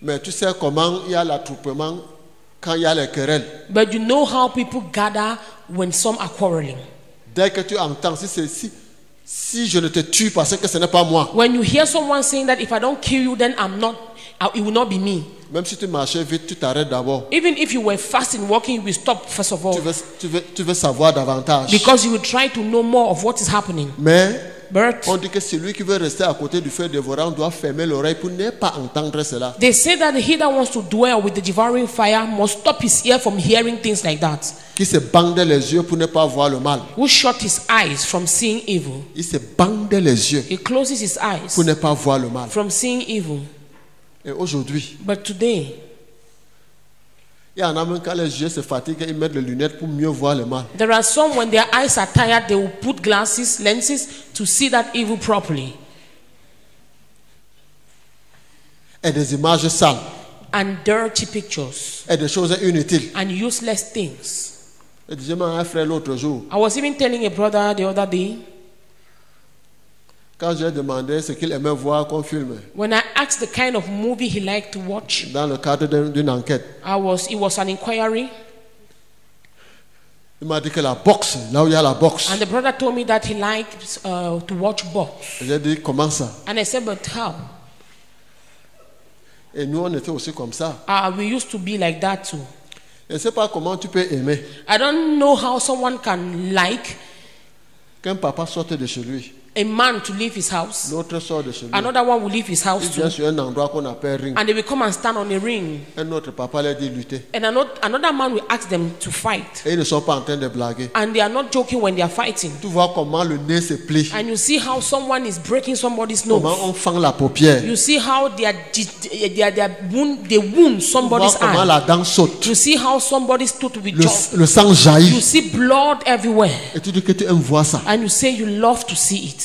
Mais tu sais comment il y a l'attroupement quand il y a les querelles. But you know how people gather when some are quarreling. Dès que tu entends, si je ne te tue parce que ce n'est pas moi, When you hear someone saying that if I don't kill you, then it will not be me. même si tu marchais vite, tu t'arrêtes d'abord. Even if you were fast in walking, you will stop first of all. Tu veux savoir davantage. Because you will try to know more of what is happening. Mais But on dit que celui qui veut rester à côté du feu dévorant doit fermer l'oreille pour ne pas entendre cela. they say that he that wants to dwell with the devouring fire must stop his ear from hearing things like that. Qui se bande les yeux pour ne pas voir le mal. Who shut his eyes from seeing evil. Il se bande les yeux He closes his eyes pour ne pas voir le mal. from seeing evil. Et aujourd'hui, But today, il y en a même quand les yeux se fatiguent, ils mettent les lunettes pour mieux voir le mal. there are some when their eyes are tired, they will put lenses to see that evil properly. Et des images sales. And dirty pictures Et des choses inutiles. and useless things. Je disais à un frère l'autre jour, I was even telling a brother the other day, quand j'ai demandé ce qu'il aimait voir qu'on filme when I asked the kind of movie he liked to watch, dans le cadre d'une enquête, it was an inquiry. Il m'a dit que la boxe, là où il y a la boxe. And the brother told me that he liked to watch box. J'ai dit, comment ça? And I said, but how? Et nous, on était aussi comme ça. We used to be like that too. Je ne sais pas comment tu peux aimer I don't know how someone can like qu'un papa sorte de chez lui, a man to leave his house. l'autre sort de chez lui. Another one will leave his house Il too. vient sur un endroit qu'on appelle ring. And they will come and stand on a ring. Un autre papa leur dit lutter. And another man will ask them to fight. Et ils ne sont pas en train de blaguer. And they are not joking when they are fighting. Tu vois comment le nez se plie. And you see how someone is breaking somebody's Comment nose. on fend la paupière. You see how they wound Tu somebody's vois comment eye. la dent saute. You see how somebody's tooth will jump. Le sang You jaillit. see blood everywhere. Et tu dis que tu aimes voir ça. And you say you love to see it.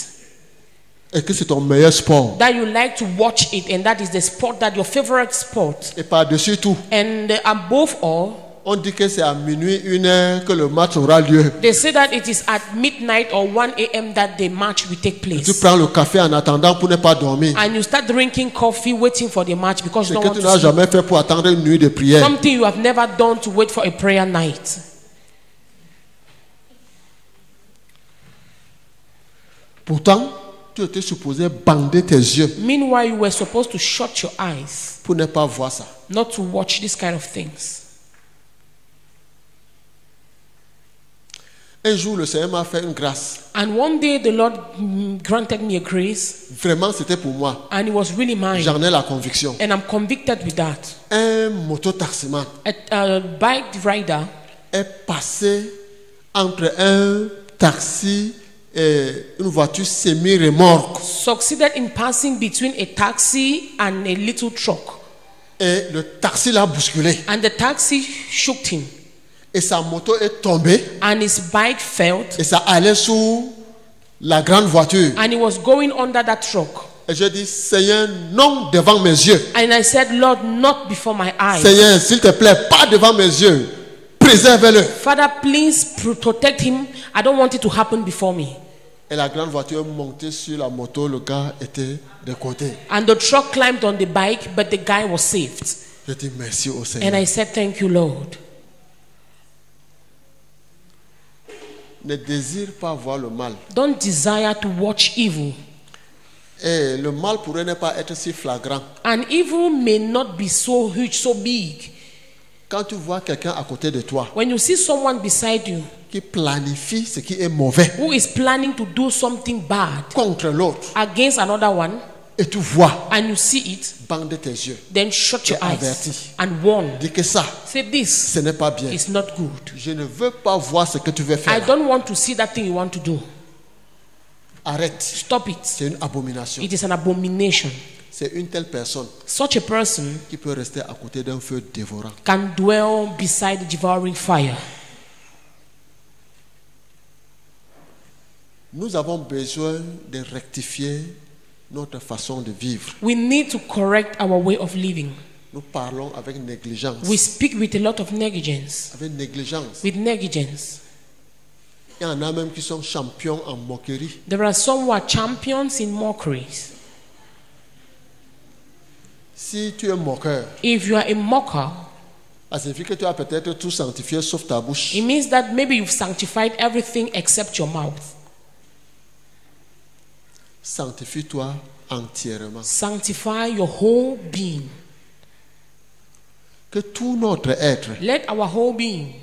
Et que c'est ton meilleur sport. That you like to watch it. And that is the sport, that your favorite sport. Et par-dessus tout, And above all, on dit que c'est à minuit, 1 heure que le match aura lieu. they say that it is at midnight or 1 a.m. that the match will take Tu place. prends le café en attendant pour ne pas dormir. And you start drinking coffee waiting for the match because C'est you que don't tu want n'as to sleep. jamais fait pour attendre une nuit de prière. Something you have never done to wait for a prayer night. Pourtant, tu étais supposé bander tes yeux Meanwhile, you were supposed to shut your eyes, pour ne pas voir ça. not to watch this kind of things. Un jour, le Seigneur m'a fait une grâce. And one day the Lord granted me a grace, Vraiment, c'était pour moi. and it was really mine. J'en ai la conviction. And I'm convicted with that. Un mototaximan A bike rider est passé entre un taxi et une voiture semi-remorque. succeeded in passing between a taxi and a little truck. Et le taxi l'a bousculé. And the taxi shook him, Et sa moto est tombée. and his bike fell, Et ça allait sous la grande voiture. and he was going under that truck. Et j'ai dit, Seigneur, non devant mes yeux. And I said, Lord, not before my eyes. Seigneur, s'il te plaît, pas devant mes yeux. Préserve-le. Father, please protect him. I don't want it to happen before me. Et la grande voiture est montée sur la moto. Le gars était de côté. And the truck climbed on the bike, but the guy was saved. Je dis merci au And Seigneur. I said, thank you, Lord. Ne désire pas voir le mal. Don't desire to watch evil. Et le mal pourrait ne pas être si flagrant. And evil may not be so huge, so big. Quand tu vois quelqu'un à côté de toi When you see someone beside you qui planifie ce qui est mauvais who is planning to do something bad contre l'autre against another one, et tu vois, and you see it, bande tes yeux. then shut your T'es eyes averti. and warn. Dis que ça, Say, this ce n'est pas bien. is not good. Je ne veux pas voir ce que tu veux I faire. don't want to see that thing you want to do. Arrête. Stop it. C'est une abomination. It is an abomination. C'est une telle personne Such a person qui peut rester à côté d'un feu dévorant. can dwell beside the devouring fire. Nous avons besoin de rectifier notre façon de vivre. We need to correct our way of living. Nous parlons avec négligence. We speak with a lot of negligence. Avec négligence. With negligence. Il y en a même qui sont champions en moquerie. There are some who are champions in mockeries. Si tu es moqueur, If you are a mocker, ça signifie que tu as peut-être tout sanctifié sauf ta bouche. it means that maybe you've sanctified everything except your mouth. Sanctifie-toi entièrement. Sanctify your whole being. Que tout notre être, Let our whole being,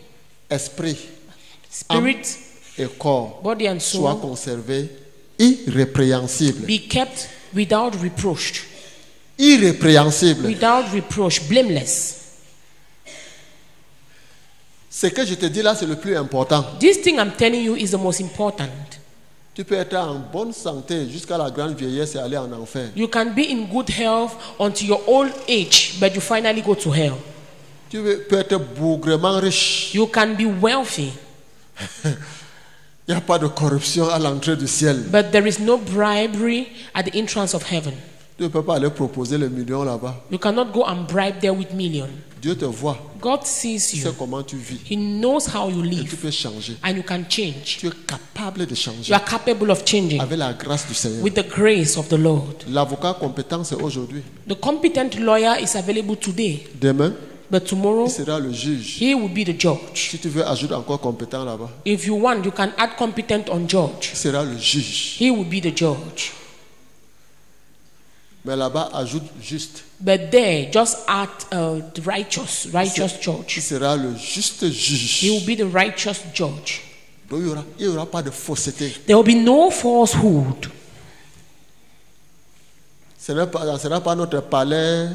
esprit spirit, et corps, body and soit soul, conservé irrépréhensible. be kept without reproach. Irrépréhensible. Without reproach, blameless. Ce que je te dis là, c'est le plus important. This thing I'm telling you is the most important. Tu peux être en bonne santé jusqu'à la grande vieillesse et aller en enfer. You can be in good health until your old age, but you finally go to hell. Tu peux être bougrement riche. You can be wealthy, Il n'y a pas de corruption à l'entrée du ciel. but there is no bribery at the entrance of heaven. Tu ne peux pas aller proposer les millions là-bas. You cannot go and bribe there with millions. Dieu te voit. God sees Il sait you. comment tu vis. He knows how you Et tu live, peux changer. and you can change. Tu es capable de changer. You are capable of changing Avec la grâce du Seigneur. with the grace of the Lord. L'avocat compétent, c'est aujourd'hui. The competent lawyer is available today. Demain, But tomorrow, il sera le juge. he will be the judge. Si tu veux ajouter encore compétent là-bas, If you want, you can add competent on judge. il sera le juge. He will be the judge. Mais là-bas, ajoute juste. But there, just add the righteous Il judge. sera le juste He will juge. be the righteous judge. Donc il n'y aura pas de fausseté. There will be no falsehood. Ce ne sera pas notre palais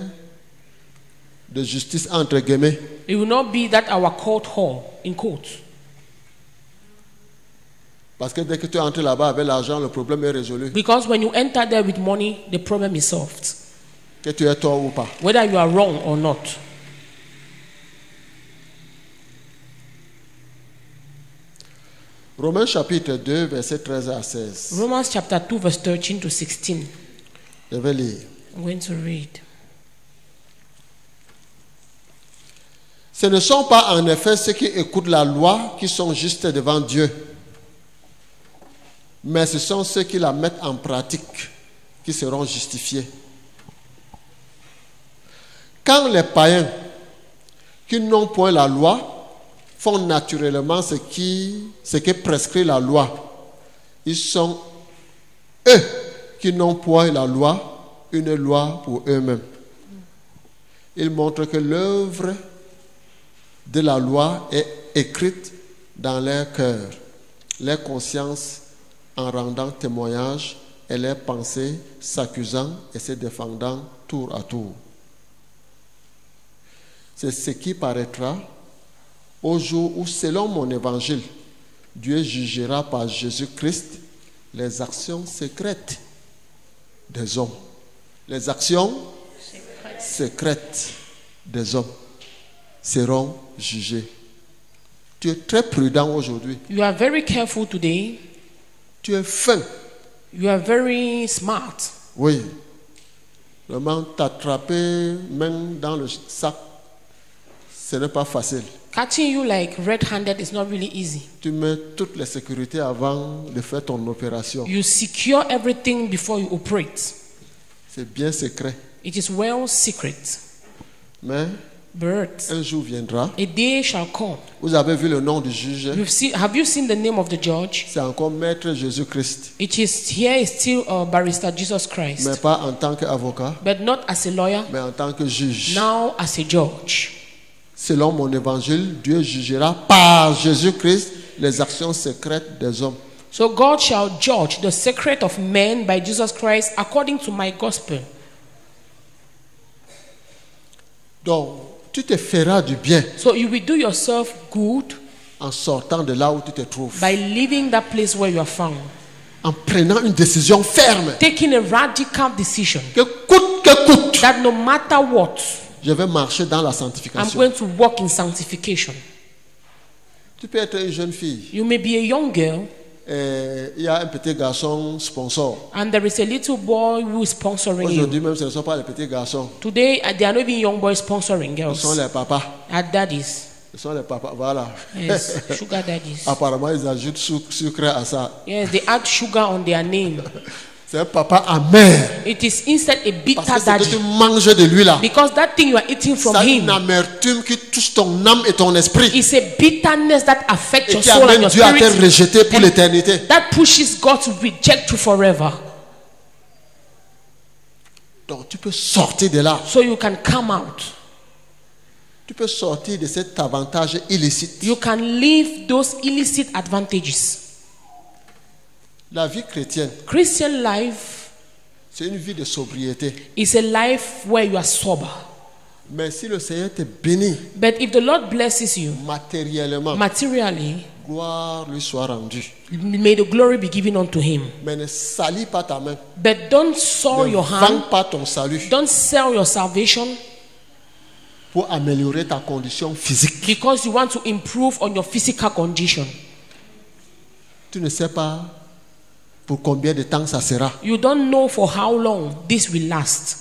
de justice entre guillemets. It will not be that our court hall in court. Parce que dès que tu entres là-bas avec l'argent, le problème est résolu. Because when you enter there with money, the problem is solved. Que tu aies tort ou pas. Whether you are wrong or not. Romains chapitre 2, verset 13 à 16. Romans chapter 2, verse 13 to 16. Je vais lire. I'm going to read. Ce ne sont pas en effet ceux qui écoutent la loi qui sont justes devant Dieu, mais ce sont ceux qui la mettent en pratique qui seront justifiés. Quand les païens qui n'ont point la loi font naturellement ce que prescrit la loi, ils sont eux qui n'ont point la loi, une loi pour eux-mêmes. Ils montrent que l'œuvre de la loi est écrite dans leur cœur, leur conscience en rendant témoignage et leurs pensées s'accusant et se défendant tour à tour. C'est ce qui paraîtra au jour où, selon mon évangile, Dieu jugera par Jésus-Christ les actions secrètes des hommes. Les actions secrètes des hommes seront jugées. Tu es très prudent aujourd'hui. You are very careful today. Tu es fin. You are very smart. Oui. Vraiment, t'attraper même dans le sac, ce n'est pas facile. Catching you like red-handed is not really easy. Tu mets toutes les sécurités avant de faire ton opération. You secure everything before you operate. C'est bien secret. It is well secret. Mais But un jour viendra. a day shall come. Vous avez vu le nom du juge? Have you seen the name of the judge? C'est encore Maître Jésus-Christ. It is here is still Barrister Jesus Christ. Mais pas en tant qu'avocat, But not as a lawyer, mais en tant que juge. now as a judge. Selon mon évangile, Dieu jugera par Jésus-Christ les actions secrètes des hommes. So God shall judge the secret of men by Jesus Christ according to my gospel. Donc, tu te feras du bien So you will do yourself good en sortant de là où tu te trouves, by leaving that place where you are found. en prenant une décision ferme. Taking a radical decision Que coûte, that no matter what, je vais marcher dans la I'm sanctification. going to walk in sanctification. Tu peux être une jeune fille. You may be a young girl Et il y a un petit garçon sponsor. and there is a little boy who is sponsoring Aujourd'hui you. même, ce ne sont pas les petits garçons. Today, there are not even young boys sponsoring Ce sont girls. les papas. At daddies. Ce sont les papas. Voilà. Yes, sugar daddies. Apparemment, ils ajoutent sucre à ça. Yes, they add sugar on their name. C'est un papa amer. It is instead a bitter Parce que ce que tu daddy. manges de lui là, Because that thing you are eating from ça a une him amertume qui touche ton âme et ton esprit. is a bitterness that affects Et your qui soul and amène your Dieu à te spirit. rejeter pour l'éternité. That pushes God to reject you forever. Donc tu peux sortir de là. So you can come out. Tu peux sortir de cet avantage illicite. You can leave those illicit advantages. La vie chrétienne, Christian life c'est une vie de sobriété. is a life where you are sober. Mais si le Seigneur te bénit But if the Lord blesses you matériellement, materially, gloire lui soit rendue. may the glory be given unto him. Mais ne salis pas ta main. But don't soil Ne your vends hand. pas ton salut Don't sell your salvation pour améliorer ta condition physique. because you want to improve on your physical condition. Tu ne sais pas pour combien de temps ça sera. You don't know for how long this will last.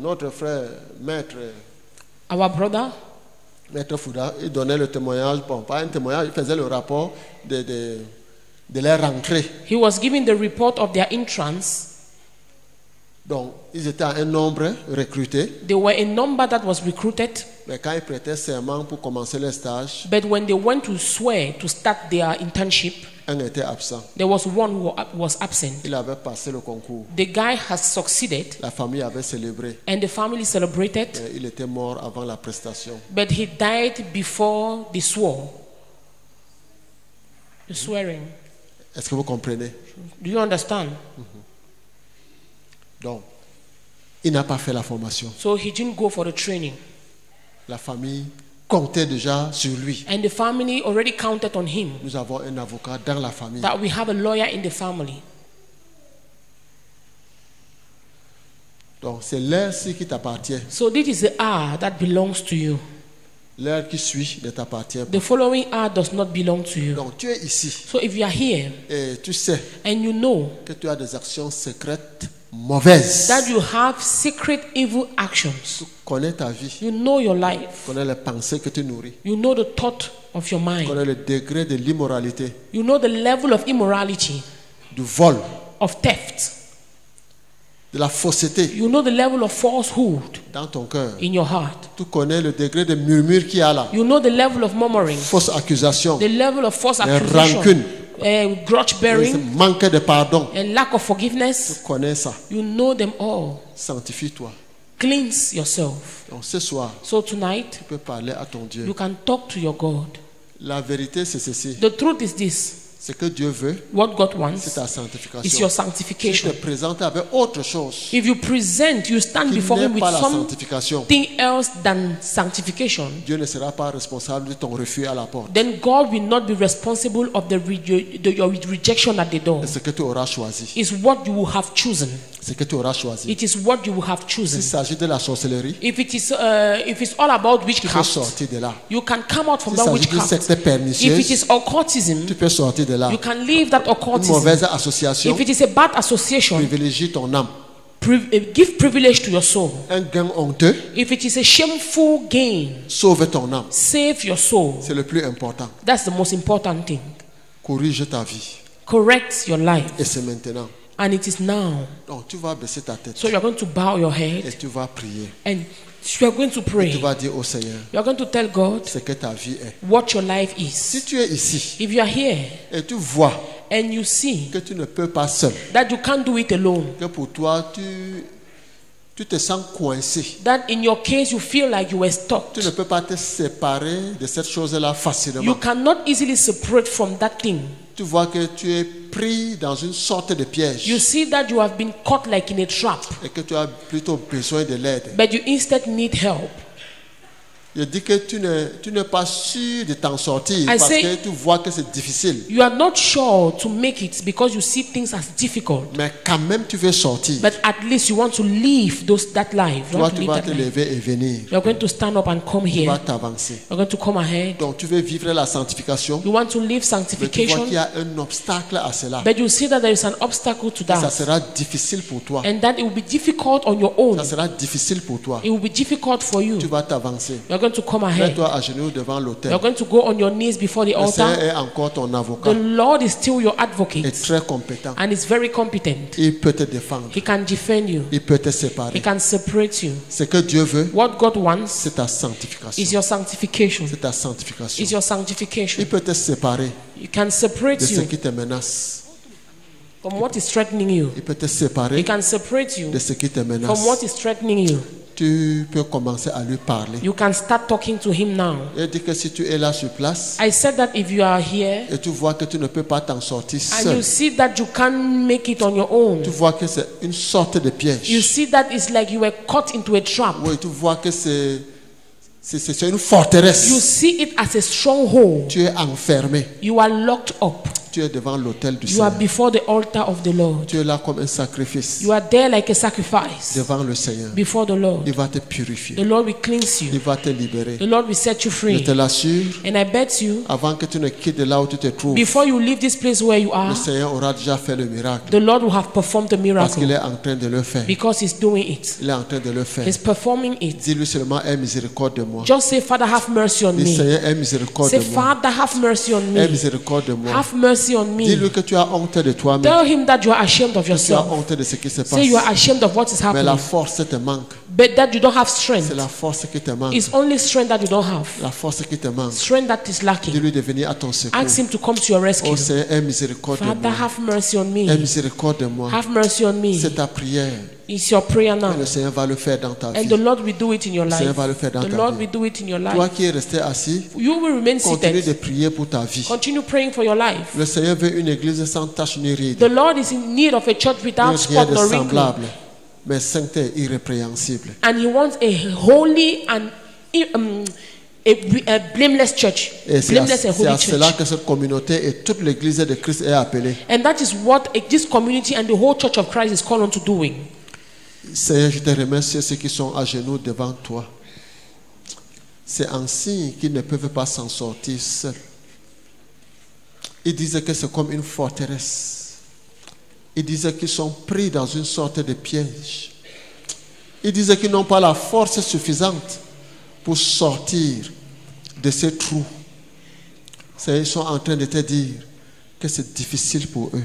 Notre frère, maître Our brother, Fouda, il donnait le témoignage, bon, pas un témoignage, il faisait le rapport de leur rentrée. he was giving the report of their entrance. Donc, ils étaient un nombre recruté. They were a number that was recruited, Mais quand ils prêtaient serment pour commencer leur stage, but when they went to swear to start their internship, un était absent. there was one who was absent. Il avait passé le concours. The guy has succeeded, La famille avait célébré. and the family celebrated, Mais il était mort avant la prestation. but he died before the swearing. Est-ce que vous comprenez? Do you understand? Donc, il n'a pas fait la formation. So he didn't go for the training, La famille comptait déjà sur lui. and the family already counted on him. Nous avons un avocat dans la famille. That we have a lawyer in the family. Donc, c'est l'heure-ci qui t'appartient. So this is the hour that belongs to you. L'heure qui suit ne t'appartient pas. The following hour does not belong to you. Donc, tu es ici So if you are here et tu sais and you know que tu as des actions secrètes mauvaises. that you have secret evil actions, Tu connais ta vie. you know your life, Tu connais les pensées que tu nourris. you know the thought of your Tu mind, connais le degré de l'immoralité, you know the level of immorality, du vol, of theft, de la fausseté you know the level of falsehood dans ton cœur. in your heart, Tu connais le degré de murmure qu'il y a là. you know the level of murmuring, Fausse accusation, the level of false les accusation, rancunes, grudge bearing, manque de pardon. and lack of Tu forgiveness. connais ça. You know them all. Sanctifie-toi. Cleanse yourself. Donc ce soir, So tonight, tu peux parler à ton Dieu. you can talk to your God. La vérité, c'est ceci. The truth is this. Ce que Dieu veut, What God c'est wants ta is sanctification. your Si tu te sanctification. présentes avec autre chose If you present, you stand qui before n'est Him with pas la something sanctification, else than sanctification, Dieu ne sera pas responsable de ton refus à la porte. then God will not be responsible of your rejection at the door. C'est ce que tu auras choisi. It's what you will have chosen. Ce que tu auras choisi. It is what you will have S'il chosen. s'agit de la sorcellerie, If it's all about tu peux witchcraft, sortir de là. you can come out from S'il that s'agit d'une witchcraft. secte If it pernicieuse, is occultism, tu peux sortir de là. you can leave that Une occultism. mauvaise association If it is a bad association, privilégie ton âme. give privilege to your soul. Un gain honteux If it is a shameful gain, sauve ton âme. save your soul. C'est le plus important. That's the most important thing. Corrige ta vie. Correct your life. Et c'est maintenant. And it is now. Donc tu vas baisser ta tête So you're going to bow your et head tu vas prier. and you're going to Tu pray. vas dire au Seigneur You're going to tell God ce que ta vie est. what your life Si is. tu es ici If you are here et tu vois and you see que tu ne peux pas seul, that you can't do it alone, que pour toi tu te sens coincé, that in your case you feel like you were stuck, tu ne peux pas te séparer de cette chose-là you facilement. cannot easily separate from that thing. Tu vois que tu es pris dans une sorte de piège You see that you have been caught like in a trap, et que tu as plutôt besoin de l'aide. but you instead need help. Je dis que tu n'es pas sûr de t'en sortir I parce say- que tu vois que c'est difficile. You are not sure to make it because you see things as difficult, Mais quand même, tu veux sortir. but at least you want to live that life. You Toi, want to tu live vas that te life. lever et venir. You're going to stand up and come Tu vas here. t'avancer. You're going to come ahead. Donc, tu veux vivre la sanctification, You want to live mais tu vois sanctification, qu'il y a un obstacle à cela. but you see that there is an obstacle to Ça that, sera difficile pour toi. and that it will be difficult on your own. Ça sera difficile pour toi. It will be difficult for you. Tu vas t'avancer. You're going to come ahead. Mets-toi à genoux devant l'autel. You're going to go on your knees before the Le Seigneur altar. est encore ton avocat. The Lord is still your Il est advocate très compétent. and is very competent. Il peut te défendre. He can defend you. Il peut te He séparer. can separate you. Ce que Dieu veut, What God wants c'est ta is sanctification. your sanctification. C'est ta sanctification. Is your sanctification. Il peut te séparer He can separate de ce you qui te menace. from what is threatening you. Il peut te He séparer can separate you de ce qui te from menace. what is threatening you. Tu peux commencer à lui parler. You can start talking to him now. Il dit que si tu es là sur place I said that if you are here et tu vois que tu ne peux pas t'en sortir and seul, you see that you can't make it on your own, tu vois que c'est une sorte de you piège. see that it's like you were caught into a trap. Oui, tu vois que c'est une You forteresse. see it as a stronghold. Tu es enfermé. You are locked up. Tu es devant l'autel du You are Seigneur. before the altar of the Lord. Tu es là comme un sacrifice You are there like a sacrifice devant le Seigneur. before the Lord. Il va te The purifier. Lord will cleanse Il you. va te libérer. The Lord will set you Je free. te l'assure, And I bet you, avant que tu ne quittes de là où tu te trouves, before you leave this place where you le are, Seigneur aura déjà fait le miracle. the Lord will have performed the Parce qu'il miracle est en train de le faire. because He's doing it. Il est en train de le faire. He's performing it. Dis-lui seulement, aie miséricorde de moi. Just say, Father, have mercy on Dis, me. Seigneur, aie miséricorde Say, de moi. Father, have mercy on Aie me. miséricorde de moi. Have mercy mercy on me. Dis-lui que tu as honte de toi-même. Tell him that you are ashamed of Tu as yourself. honte de ce qui se passe. Say you are ashamed of what is Mais la happening. force te manque. But that you don't have C'est strength. la force qui te manque. It's only strength that you don't have. La force qui te manque. Strength that is lacking. Dis-lui de venir à ton secours. Ask him to come to your rescue. Oh Seigneur, aie miséricorde de Father, moi. have mercy on Aie me. miséricorde de moi. Have mercy on me. C'est ta prière. It's your prayer Et now. le Seigneur va le faire dans ta And vie. the Lord will do it in your Le Seigneur life. va le faire dans The ta Lord vie. will do it in your Toi life. qui es resté assis, You will remain continue de seated. prier pour ta vie. Continue praying for your life. Le Seigneur veut une église sans tache ni ride. The Lord is in need of a church without Rien spot de nor wrinkle. semblable, mais sainte et irrépréhensible. And He wants a holy and a blameless church. Et c'est Blameless and à holy cela church. que cette communauté et toute l'église de Christ est appelée. And that is what this community and the whole church of Christ is called on to doing. Seigneur, je te remercie ceux qui sont à genoux devant toi. C'est un signe qu'ils ne peuvent pas s'en sortir seuls. Ils disaient que c'est comme une forteresse. Ils disaient qu'ils sont pris dans une sorte de piège. Ils disaient qu'ils n'ont pas la force suffisante pour sortir de ces trous. Ils sont en train de te dire que c'est difficile pour eux.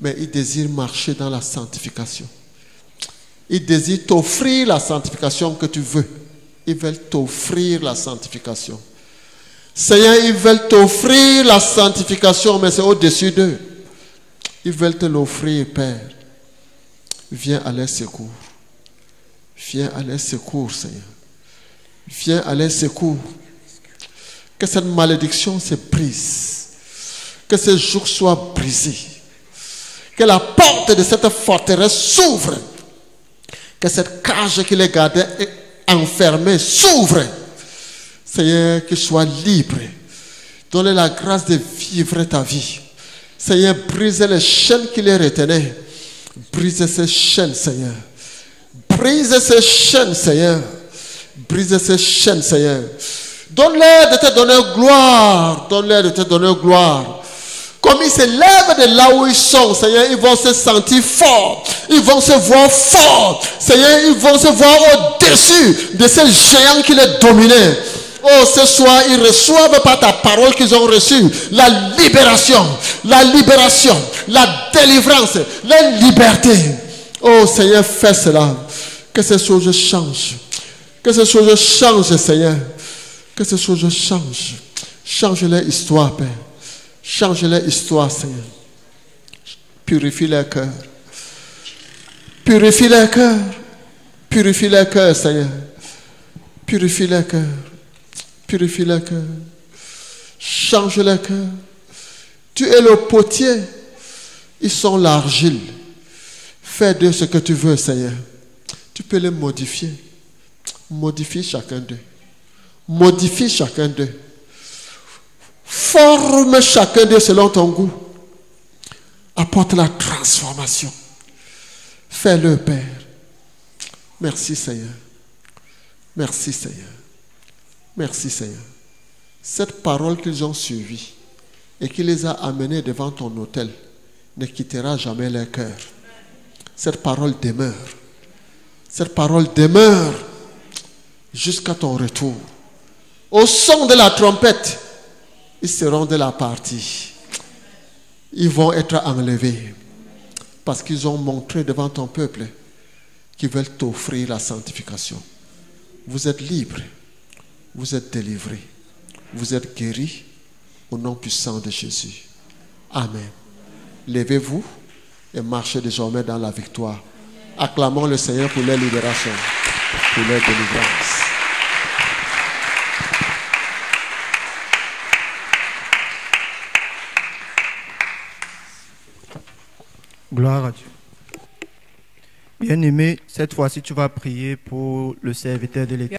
Mais ils désirent marcher dans la sanctification. Ils désirent t'offrir la sanctification que tu veux. Ils veulent t'offrir la sanctification. Seigneur, ils veulent t'offrir la sanctification, mais c'est au-dessus d'eux. Ils veulent te l'offrir, Père. Viens à leur secours. Viens à leur secours, Seigneur. Viens à leur secours. Que cette malédiction se brise. Que ce jour soit brisé. Que la porte de cette forteresse s'ouvre. Que cette cage qui les gardait enfermés s'ouvre. Seigneur, qu'ils soient libres. Donne la grâce de vivre ta vie. Seigneur, brise les chaînes qui les retenaient. Brise ces chaînes, Seigneur. Brise ces chaînes, Seigneur. Brise ces chaînes, Seigneur. Donne-leur de te donner gloire. Donne-leur de te donner gloire. Comme ils se lèvent de là où ils sont, Seigneur, ils vont se sentir forts. Ils vont se voir forts. Seigneur, ils vont se voir au-dessus de ces géants qui les dominaient. Oh, ce soir, ils reçoivent par ta parole qu'ils ont reçue la libération, la délivrance, la liberté. Oh, Seigneur, fais cela. Que ces choses changent. Que ces choses changent, Seigneur. Que ces choses changent. Change leur histoire, Père. Change leur histoire, Seigneur. Purifie leur cœur. Purifie leur cœur. Purifie leur cœur, Seigneur. Purifie leur cœur. Purifie leur cœur. Change leur cœur. Tu es le potier. Ils sont l'argile. Fais d'eux ce que tu veux, Seigneur. Tu peux les modifier. Modifie chacun d'eux. Modifie chacun d'eux. Forme chacun d'eux selon ton goût. Apporte la transformation. Fais-le, Père. Merci, Seigneur. Merci, Seigneur. Merci, Seigneur. Cette parole qu'ils ont suivie et qui les a amenés devant ton autel ne quittera jamais leur cœur. Cette parole demeure. Cette parole demeure jusqu'à ton retour. Au son de la trompette, ils seront de la partie. Ils vont être enlevés parce qu'ils ont montré devant ton peuple qu'ils veulent t'offrir la sanctification. Vous êtes libres, vous êtes délivrés, vous êtes guéris au nom puissant de Jésus. Amen. Levez-vous et marchez désormais dans la victoire. Acclamons le Seigneur pour leur libération, pour leur délivrance. Gloire à Dieu. Bien-aimé, cette fois-ci, tu vas prier pour le serviteur de l'État.